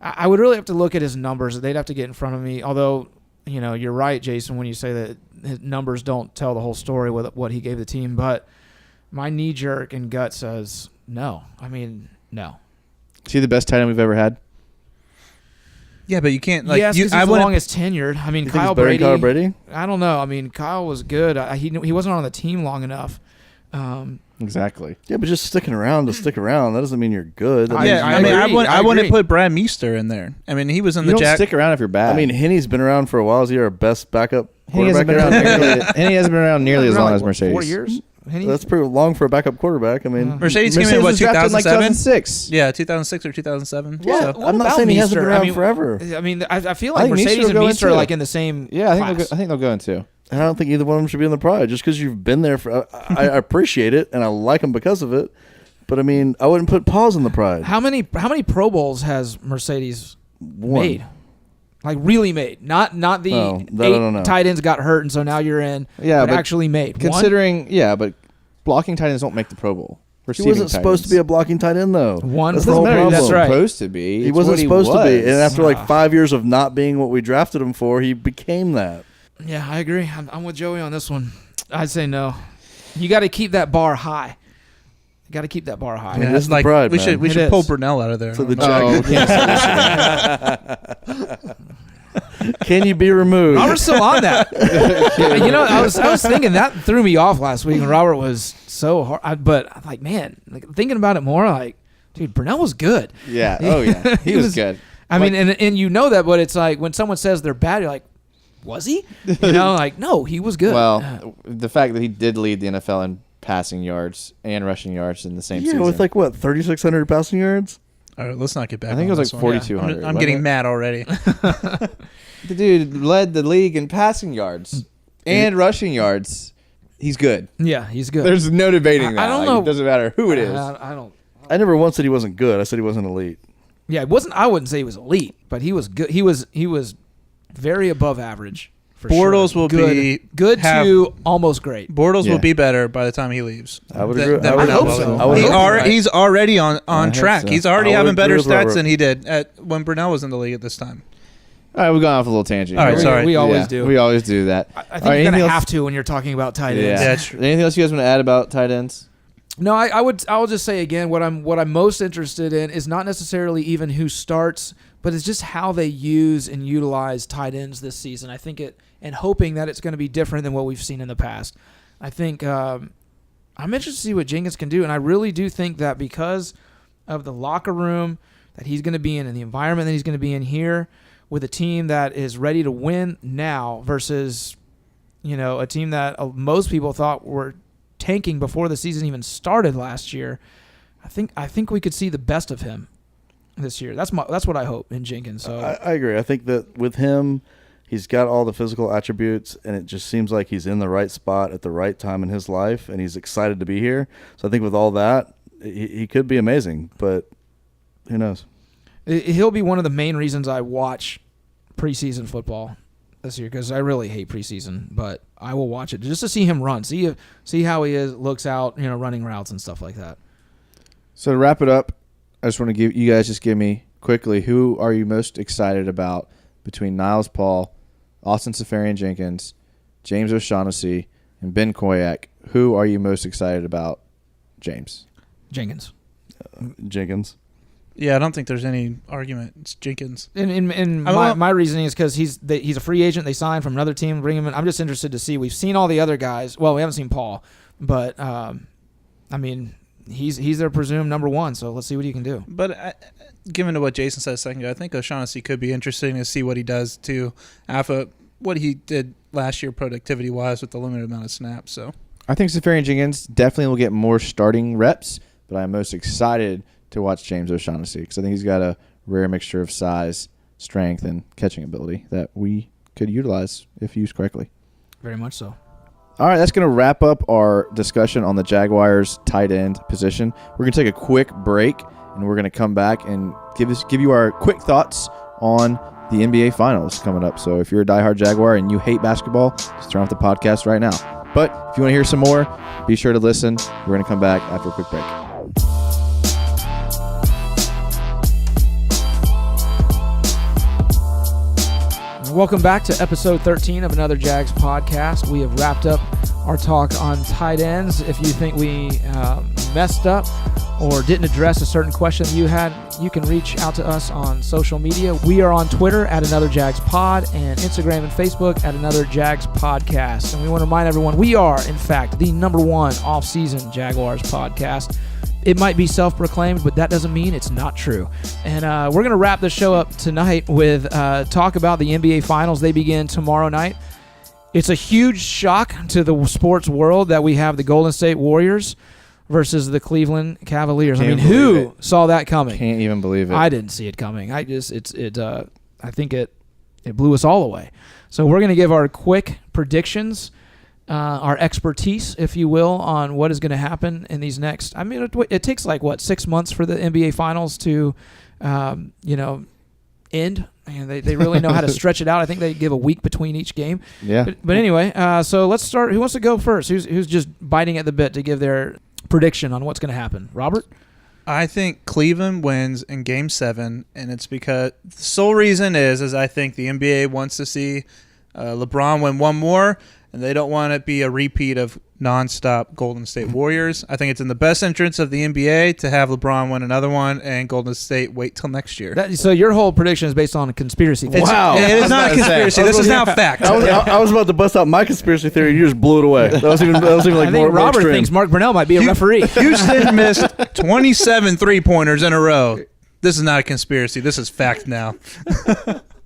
I would really have to look at his numbers. They'd have to get in front of me. Although you're right, Jason, when you say that his numbers don't tell the whole story with what he gave the team. But my knee jerk and gut says no. No. Is he the best tight end we've ever had? Yeah, but you can't yes, he's the longest tenured. Kyle Brady. I don't know. Kyle was good. He wasn't on the team long enough. Exactly. Yeah, but just sticking around to stick around, that doesn't mean you're good. I wouldn't put Brad Meester in there. He was in the Jack. Stick around if you're bad. Henny's been around for a while. Is he our best backup quarterback? Henny hasn't been around nearly as long as Mercedes. 4 years. That's pretty long for a backup quarterback. Mercedes came in 2007? 2006. Yeah, 2006 or 2007. Yeah, so. I'm not saying he hasn't been around forever. I feel like Mercedes and Meester are in the same. Yeah, class. I think they'll go in too. And I don't think either one of them should be in the Pride just because you've been there for. I appreciate it and I like them because of it, but I wouldn't put Paws in the Pride. How many Pro Bowls has Mercedes made? Really made, not the 8 tight ends got hurt and so now you're in. Yeah, but actually made. Considering, but blocking tight ends don't make the Pro Bowl. He wasn't supposed to be a blocking tight end though. That's right. Supposed to be. He wasn't supposed to be, and after 5 years of not being what we drafted him for, he became that. Yeah, I agree. I'm with Joey on this one. I'd say no. You got to keep that bar high. Yeah, that's the Pride, we should pull Brunell out of there. For the Can you be removed? Robert's still on that. I was thinking that threw me off last week when Robert was so hard. But I'm like, man, thinking about it more, like, dude, Brunell was good. Yeah. Oh, yeah. He was good. I mean, and you know that, but it's like when someone says they're bad, you're like, was he? Like, no, he was good. Well, the fact that he did lead the NFL in passing yards and rushing yards in the same season. Yeah, with 3,600 passing yards? All right, let's not get back. I think on it was this 4,200. I'm getting mad already. The dude led the league in passing yards and rushing yards. He's good. Yeah, he's good. There's no debating that. I don't know. It doesn't matter who it is. I never once said he wasn't good. I said he wasn't elite. Yeah, it wasn't. I wouldn't say he was elite, but he was good. He was very above average. For Bortles sure. will be good to almost great. Bortles will be better by the time he leaves. I would agree. I hope so. He's already on track. So. He's already having better stats than he did when Brunell was in the league at this time. All right, we've gone off a little tangent. All right, sorry. We always do. We always do that. I think you're gonna have to when you're talking about tight ends. Yeah, that's true. Anything else you guys want to add about tight ends? No, I will just say again what I'm most interested in is not necessarily even who starts, but it's just how they use and utilize tight ends this season. I think and hoping that it's going to be different than what we've seen in the past. I think I'm interested to see what Jenkins can do, and I really do think that because of the locker room that he's going to be in and the environment that he's going to be in here with a team that is ready to win now versus, a team that most people thought were tanking before the season even started last year. I think we could see the best of him this year. That's what I hope in Jenkins. So I agree. I think that with him, he's got all the physical attributes, and it just seems like he's in the right spot at the right time in his life, and he's excited to be here. So I think with all that, he could be amazing, but who knows? He'll be one of the main reasons I watch preseason football this year, because I really hate preseason, but I will watch it just to see him run, see how he looks out, running routes and stuff like that. So to wrap it up, I just want to give you guys give me quickly, who are you most excited about between Niles Paul, Austin Seferian-Jenkins, James O'Shaughnessy, and Ben Koyak? Who are you most excited about, James? Jenkins. Jenkins. Yeah, I don't think there's any argument. It's Jenkins. And my reasoning is because he's a free agent. They signed from another team, bring him in. I'm just interested to see. We've seen all the other guys. Well, we haven't seen Paul, but he's their presumed number one. So let's see what he can do. But given to what Jason said a second ago, I think O'Shaughnessy could be interesting to see what he does to Alpha, what he did last year productivity wise with the limited amount of snaps. So I think Seferian-Jenkins definitely will get more starting reps, but I'm most excited to watch James O'Shaughnessy because I think he's got a rare mixture of size, strength, and catching ability that we could utilize if used correctly. Very much so. All right, that's going to wrap up our discussion on the Jaguars tight end position. We're going to take a quick break, and we're going to come back and give you our quick thoughts on the NBA Finals coming up. So if you're a diehard Jaguar and you hate basketball, just turn off the podcast right now. But if you want to hear some more, be sure to listen. We're going to come back after a quick break. Welcome back to episode 13 of another Jags podcast. We have wrapped up our talk on tight ends. If you think we messed up or didn't address a certain question you had, you can reach out to us on social media. We are on Twitter at Another Jags Pod and Instagram and Facebook at Another Jags Podcast. And we want to remind everyone we are, in fact, the number one off-season Jaguars podcast. It might be self-proclaimed, but that doesn't mean it's not true. And we're going to wrap the show up tonight with talk about the NBA Finals. They begin tomorrow night. It's a huge shock to the sports world that we have the Golden State Warriors versus the Cleveland Cavaliers. I mean, who saw that coming? Can't even believe it. I didn't see it coming. I think it blew us all away. So we're going to give our quick predictions. Our expertise, if you will, on what is going to happen in these next. I mean, it takes 6 months for the NBA Finals to, end. And they really know how to stretch it out. I think they give a week between each game. Yeah. But anyway, so let's start. Who wants to go first? Who's just biting at the bit to give their prediction on what's going to happen? Robert? I think Cleveland wins in Game 7, and it's because the sole reason is I think the NBA wants to see LeBron win one more. and they don't want it to be a repeat of nonstop Golden State Warriors. I think it's in the best interest of the NBA to have LeBron win another one and Golden State wait till next year. So your whole prediction is based on a conspiracy theory. Wow. It is not a conspiracy. This is now fact. I was about to bust out my conspiracy theory, and you just blew it away. That was even like I think Robert thinks Mark Brunell might be a referee. Houston missed 27 3-pointers in a row. This is not a conspiracy. This is fact now.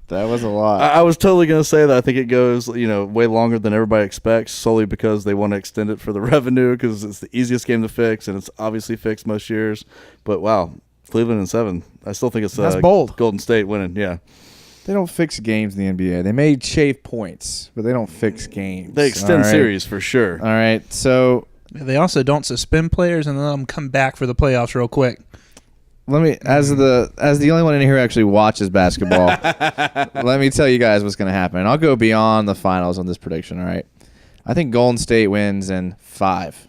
That was a lot. I was totally going to say that I think it goes, way longer than everybody expects, solely because they want to extend it for the revenue, because it's the easiest game to fix, and it's obviously fixed most years. But wow, Cleveland in 7. I still think it's that's bold. Golden State winning. Yeah, they don't fix games in the NBA. They may shave points, but they don't fix games. They extend series for sure. All right, so they also don't suspend players and let them come back for the playoffs real quick. let me, as the only one in here who actually watches basketball, let me tell you guys what's going to happen. And I'll go beyond the finals on this prediction, all right? I think Golden State wins in 5.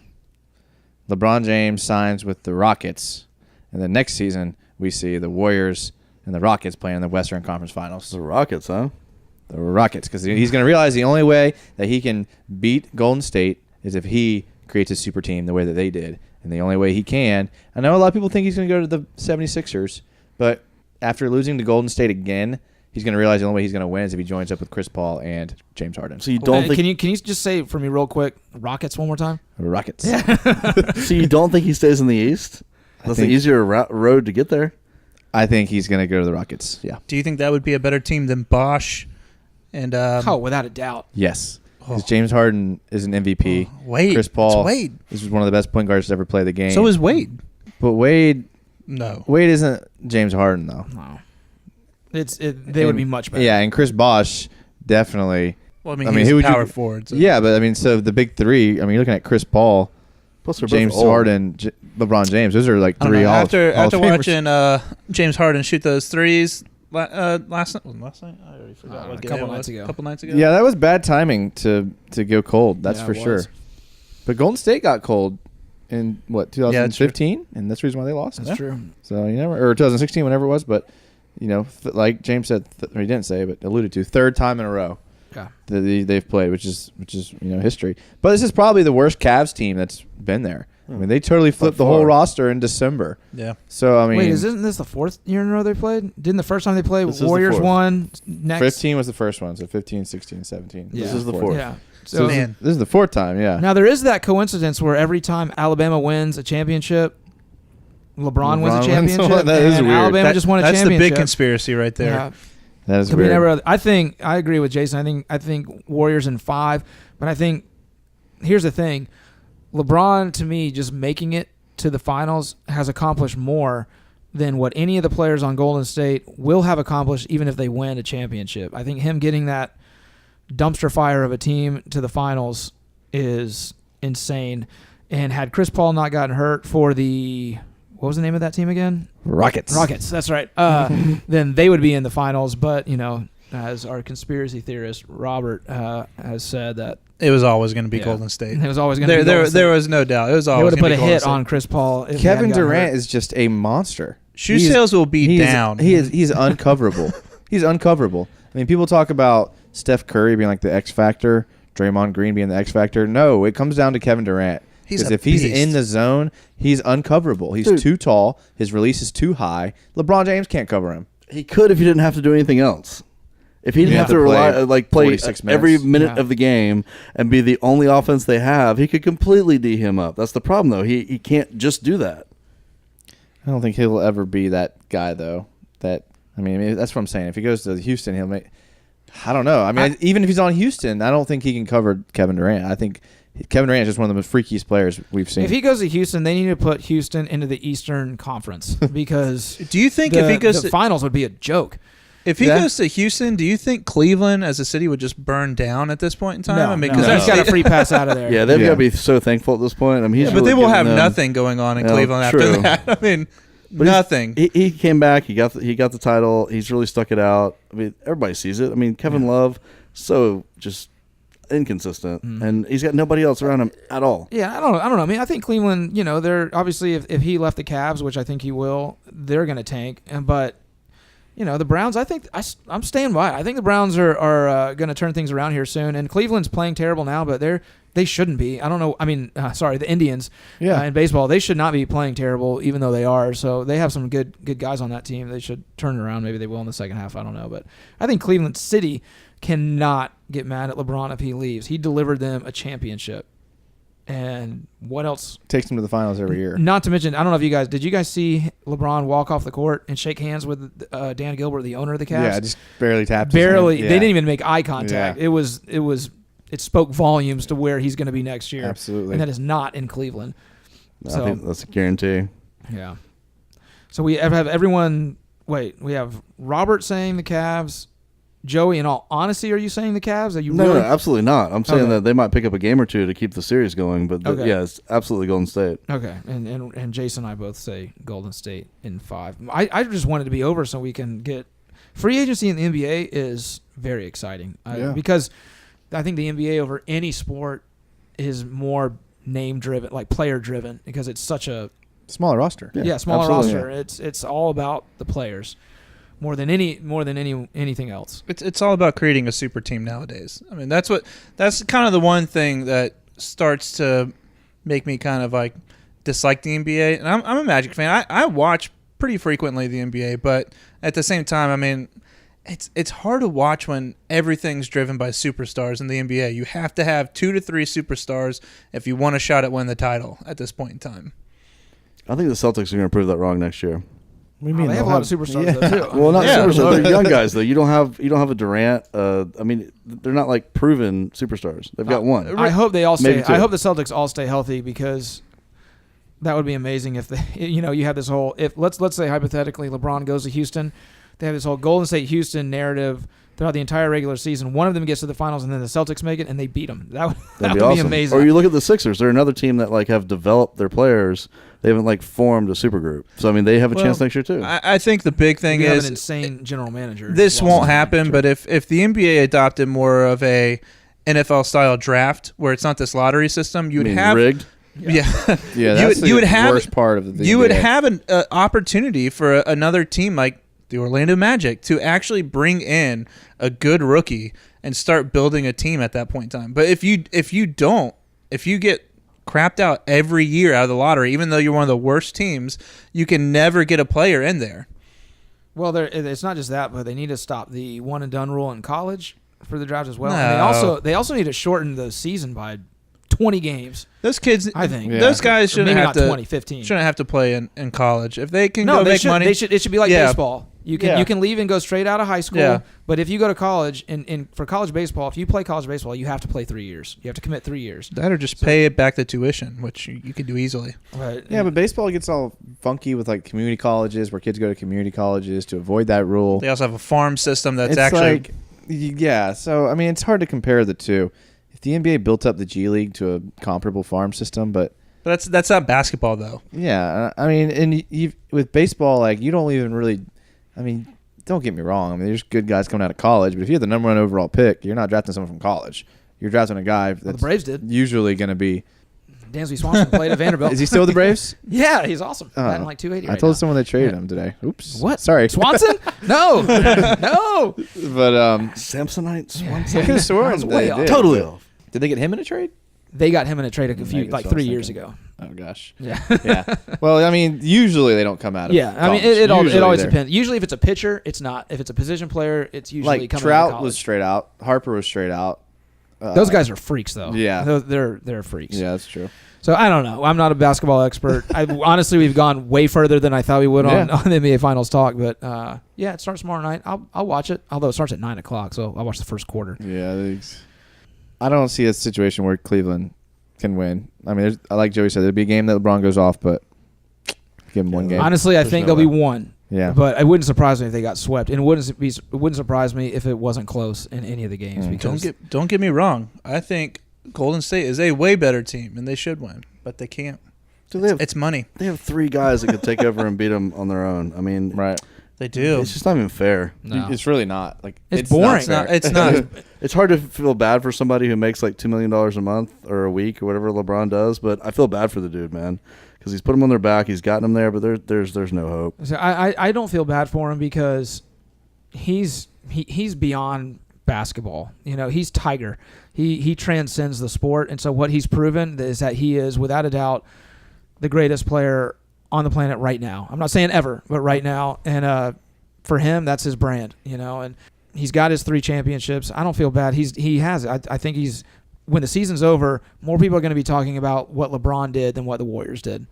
LeBron James signs with the Rockets. And then next season, we see the Warriors and the Rockets playing in the Western Conference Finals. The Rockets, huh? The Rockets, because he's going to realize the only way that he can beat Golden State is if he creates a super team the way that they did. And the only way he can, I know a lot of people think he's going to go to the 76ers, but after losing to Golden State again, he's going to realize the only way he's going to win is if he joins up with Chris Paul and James Harden. So you don't think... Can you just say for me real quick, Rockets one more time? Rockets. Yeah. So you don't think he stays in the East? That's an easier road to get there. I think he's going to go to the Rockets, yeah. Do you think that would be a better team than Bosch? And without a doubt. Yes. Because James Harden is an MVP. Wade. Chris Paul Wade. is one of the best point guards to ever play the game. So is Wade. But Wade isn't James Harden, though. No. They would be much better. Yeah, and Chris Bosh definitely. Well, he's a power forward. So. Yeah, but so the big three, you're looking at Chris Paul, plus James Harden, LeBron James. Those are like three all After watching James Harden shoot those threes last night? I already forgot what game it was. A couple nights ago. Yeah, that was bad timing to go cold. That's for sure. But Golden State got cold in 2015, and that's the reason why they lost. That's true. So or 2016, whenever it was. But like James said, or he didn't say, but alluded to, third time in a row that they've played, which is history. But this is probably the worst Cavs team that's been there. I mean, they totally flipped the whole roster in December. Yeah. So, I mean... Wait, isn't this the 4th year in a row they played? Didn't the first time they played, Warriors won? Next 15 was the first one, so 15, 16, 17. Yeah. This is the 4th. Yeah. So this is the 4th time, yeah. Now, there is that coincidence where every time Alabama wins a championship, LeBron wins a championship. That is weird. Alabama just won a championship. That's the big conspiracy right there. Yeah. That is weird. I agree with Jason. I think Warriors in 5, but I think here's the thing. LeBron, to me, just making it to the finals has accomplished more than what any of the players on Golden State will have accomplished even if they win a championship. I think him getting that dumpster fire of a team to the finals is insane. And had Chris Paul not gotten hurt for what was the name of that team again? Rockets, that's right. Then they would be in the finals. But, as our conspiracy theorist Robert has said, that it was always going to be Golden State. It was always going to be Golden State. There was no doubt. It was always they would have put a hit on Chris Paul. Kevin Durant is just a monster. Shoe sales will be down. He's uncoverable. He's uncoverable. I mean, people talk about Steph Curry being like the X factor, Draymond Green being the X factor. No, it comes down to Kevin Durant. Because if he's in the zone, he's uncoverable. He's too tall. His release is too high. LeBron James can't cover him. He could if he didn't have to do anything else. If he didn't have to play every minute of the game and be the only offense they have, he could completely D him up. That's the problem, though. He can't just do that. I don't think he'll ever be that guy, though. That's what I'm saying. If he goes to Houston, he'll make... I don't know. I mean, even if he's on Houston, I don't think he can cover Kevin Durant. I think Kevin Durant is just one of the most freakiest players we've seen. If he goes to Houston, they need to put Houston into the Eastern Conference because do you think if he goes the finals would be a joke? If he goes to Houston, do you think Cleveland as a city would just burn down at this point in time? No, he's got a free pass out of there. Yeah, they've got to be so thankful at this point. I mean, but they will have nothing going on in Cleveland after that. I mean, nothing. He came back. He got the title. He's really stuck it out. I mean, everybody sees it. I mean, Kevin Love, so just inconsistent, and he's got nobody else around him at all. Yeah, I don't know. I mean, I think Cleveland, they're obviously if he left the Cavs, which I think he will, they're going to tank. But the Browns, I think I'm staying by. I think the Browns are going to turn things around here soon. And Cleveland's playing terrible now, but they shouldn't be. I don't know. I mean, the Indians in baseball, they should not be playing terrible, even though they are. So they have some good guys on that team. They should turn it around. Maybe they will in the second half. I don't know. But I think Cleveland City cannot get mad at LeBron if he leaves. He delivered them a championship. And what else? Takes them to the finals every year. Not to mention, I don't know if did you guys see LeBron walk off the court and shake hands with Dan Gilbert, the owner of the Cavs? Yeah, just barely tapped. Barely. His hand. They didn't even make eye contact. Yeah. It spoke volumes to where he's going to be next year. Absolutely. And that is not in Cleveland. I think that's a guarantee. Yeah. So we have everyone. Wait, we have Robert saying the Cavs. Joey, in all honesty, are you saying the Cavs? Are you No, absolutely not. I'm saying Okay. that they might pick up a game or two to keep the series going, but Okay. yeah, it's absolutely Golden State. Okay, and Jason and I both say Golden State in 5. I just want it to be over so we can get free agency in the NBA is very exciting because I think the NBA over any sport is more name driven, like player driven, because it's such a smaller roster. Smaller absolutely. roster. It's all about the players more than anything else. It's all about creating a super team nowadays. I mean, that's kind of the one thing that starts to make me kind of like dislike the NBA. And I'm a Magic fan. I watch pretty frequently the NBA, but at the same time, I mean, it's hard to watch when everything's driven by superstars in the NBA. You have to have 2 to 3 superstars if you want a shot at winning the title at this point in time. I think the Celtics are going to prove that wrong next year. They have a lot of superstars though too. Well, not Yeah. superstars. They're young guys though. You don't have a Durant. I mean, they're not like proven superstars. They've got one. I hope they all Maybe stay. two. I hope the Celtics all stay healthy because that would be amazing if they. You have this whole. If let's say hypothetically LeBron goes to Houston, they have this whole Golden State Houston narrative throughout the entire regular season. One of them gets to the finals and then the Celtics make it and they beat them. That would be awesome. amazing. Or you look at the Sixers. They're another team that like have developed their players. They haven't like formed a super group. So I mean, they have a chance next year too. I think the big thing You have is an insane general manager. This won't happen, but if the NBA adopted more of a NFL style draft where it's not this lottery system, you would have rigged. Yeah, that's you would have worst part of the you NBA. would have an opportunity for another team like the Orlando Magic to actually bring in a good rookie and start building a team at that point in time. But if you get crapped out every year out of the lottery, even though you're one of the worst teams, you can never get a player in there. Well, it's not just that, but they need to stop the one and done rule in college for the draft as well. No. And they also need to shorten the season by 20 games. Those kids, I think. those guys shouldn't maybe have not to 20, 15. shouldn't have to play in college if they can No, go they make should. money. It should be like baseball. You can leave and go straight out of high school. Yeah. But if you go to college and for college baseball, if you play college baseball, you have to play 3 years. You have to commit 3 years. That or just pay it back the tuition, which you could do easily. Right. Yeah, but baseball gets all funky with like community colleges where kids go to community colleges to avoid that rule. They also have a farm system that's It's actually like, yeah. So I mean, it's hard to compare the two. If the NBA built up the G League to a comparable farm system, but that's not basketball though. yeah, I mean, and with baseball, like you don't even really. I mean, don't get me wrong. I mean, there's good guys coming out of college, but if you have the number 1 overall pick, you're not drafting someone from college. You're drafting a guy that's the Braves did. usually going to be. Dansby Swanson played at Vanderbilt. Is he still with the Braves? Yeah, he's awesome. Oh. Batting like 280 I right told now. someone they traded him today. Oops. What? Sorry. Swanson? No. No. But Samsonite I Swanson. could have sworn was way they off. did. Totally off. Did they get him in a trade? They got him in a trade Maybe that's what I 3 was years thinking. ago. Oh gosh. Yeah. Yeah. Well, I mean, usually they don't come out of Yeah, I mean, college. it Usually always they're- depends. Usually, if it's a pitcher, it's not. If it's a position player, it's usually Like coming out of Trout college. was straight out. Harper was straight out. Those guys are freaks, though. Yeah. they're freaks. Yeah, that's true. So I don't know. I'm not a basketball expert. Honestly, we've gone way further than I thought we would on the NBA Finals talk. But yeah, it starts tomorrow night. I'll watch it. Although it starts at 9:00, so I'll watch the first quarter. Yeah, I don't see a situation where Cleveland can win. I mean, like Joey said, there'd be a game that LeBron goes off, but give him one game. Honestly, I There's think no there'll be way. one. Yeah. But it wouldn't surprise me if they got swept, and it wouldn't surprise me if it wasn't close in any of the games. Because Don't get me wrong. I think Golden State is a way better team, and they should win, but they can't. So they have It's money. 3 guys that could take over and beat them on their own. I mean, Right. They do. it's just not even fair. no. It's really not. Like It's boring. Not fair. It's not. It's hard to feel bad for somebody who makes like $2 million a month or a week or whatever LeBron does, but I feel bad for the dude, man, because he's put them on their back. He's gotten them there, but there's no hope. So I don't feel bad for him because he's beyond basketball. He's Tiger. He transcends the sport, and so what he's proven is that he is, without a doubt, the greatest player on the planet right now. I'm not saying ever, but right now. And for him, that's his brand. And he's got his 3 championships. I don't feel bad. He has it. I think when the season's over, more people are going to be talking about what LeBron did than what the Warriors did,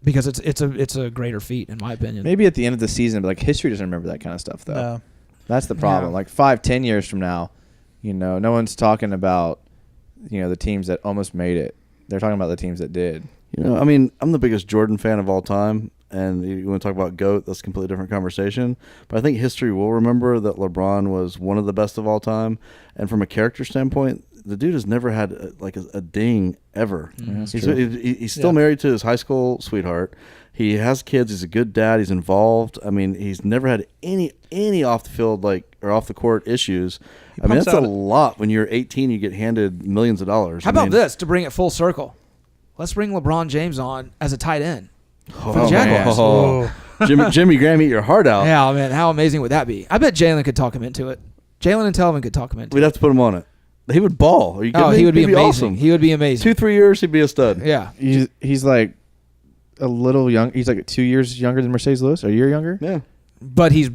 because it's a greater feat, in my opinion. Maybe at the end of the season, but history doesn't remember that kind of stuff, though. No. That's the problem. Yeah. 5-10 years from now, no one's talking about the teams that almost made it. They're talking about the teams that did. I'm the biggest Jordan fan of all time, and you want to talk about GOAT, that's a completely different conversation. But I think history will remember that LeBron was one of the best of all time, and from a character standpoint, the dude has never had a ding ever. He's still married to his high school sweetheart. He has kids. He's a good dad. He's involved. He's never had any off the field or off the court issues. That's a lot. When you're 18, you get handed millions of dollars. How about this, to bring it full circle? Let's bring LeBron James on as a tight end for the Jaguars. Jimmy Graham, eat your heart out. Yeah, man, how amazing would that be? I bet Jalen could talk him into it. Jalen and Telvin could talk him into it. We'd have to put him on it. He would ball. Are you kidding me? He would be He'd amazing. Awesome. He would be amazing. 2-3 years, he'd be a stud. Yeah. He's like a little young. He's like 2 years younger than Mercedes Lewis. A year younger? Yeah. But he's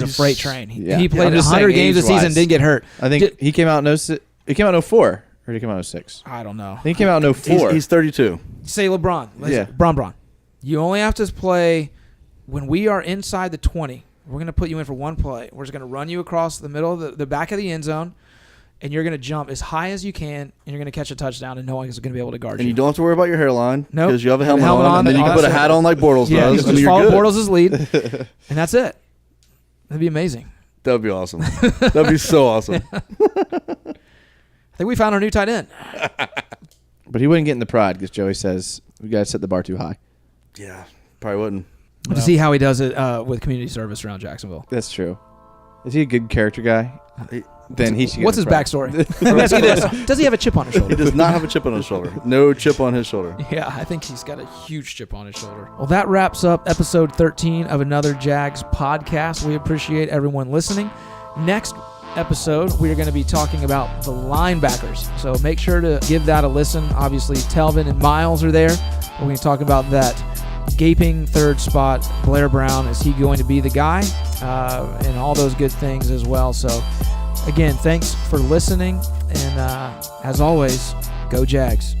a freight train. Yeah. He played 100 games a season, didn't get hurt. I think he came out in 06. He came out in 04. Or did he come out in 06? I don't know. I think he came out in 04. He's 32. Say LeBron. Bron. You only have to play when we are inside the 20. We're going to put you in for one play. We're just going to run you across the middle of the back of the end zone, and you're going to jump as high as you can, and you're going to catch a touchdown, and no one is going to be able to guard you. And you don't have to worry about your hairline because you have a helmet on, and then you can put a hat on like Bortles does. Just follow Bortles' lead, and that's it. That'd be amazing. That would be awesome. That would be so awesome. I think we found our new tight end. But he wouldn't get in the pride because Joey says we got to set the bar too high. Yeah, probably wouldn't. We'll to see how he does it with community service around Jacksonville. That's true. Is he a good character guy? Then he should. What's his backstory? Let me ask you this: does he have a chip on his shoulder? He does not have a chip on his shoulder. No chip on his shoulder. Yeah, I think he's got a huge chip on his shoulder. Well, that wraps up episode 13 of Another Jags podcast. We appreciate everyone listening. Next episode, we are going to be talking about the linebackers. So make sure to give that a listen. Obviously, Telvin and Miles are there. We're going to talk about that gaping third spot. Blair Brown, is he going to be the guy? And all those good things as well. So, again, thanks for listening. And as always, go Jags.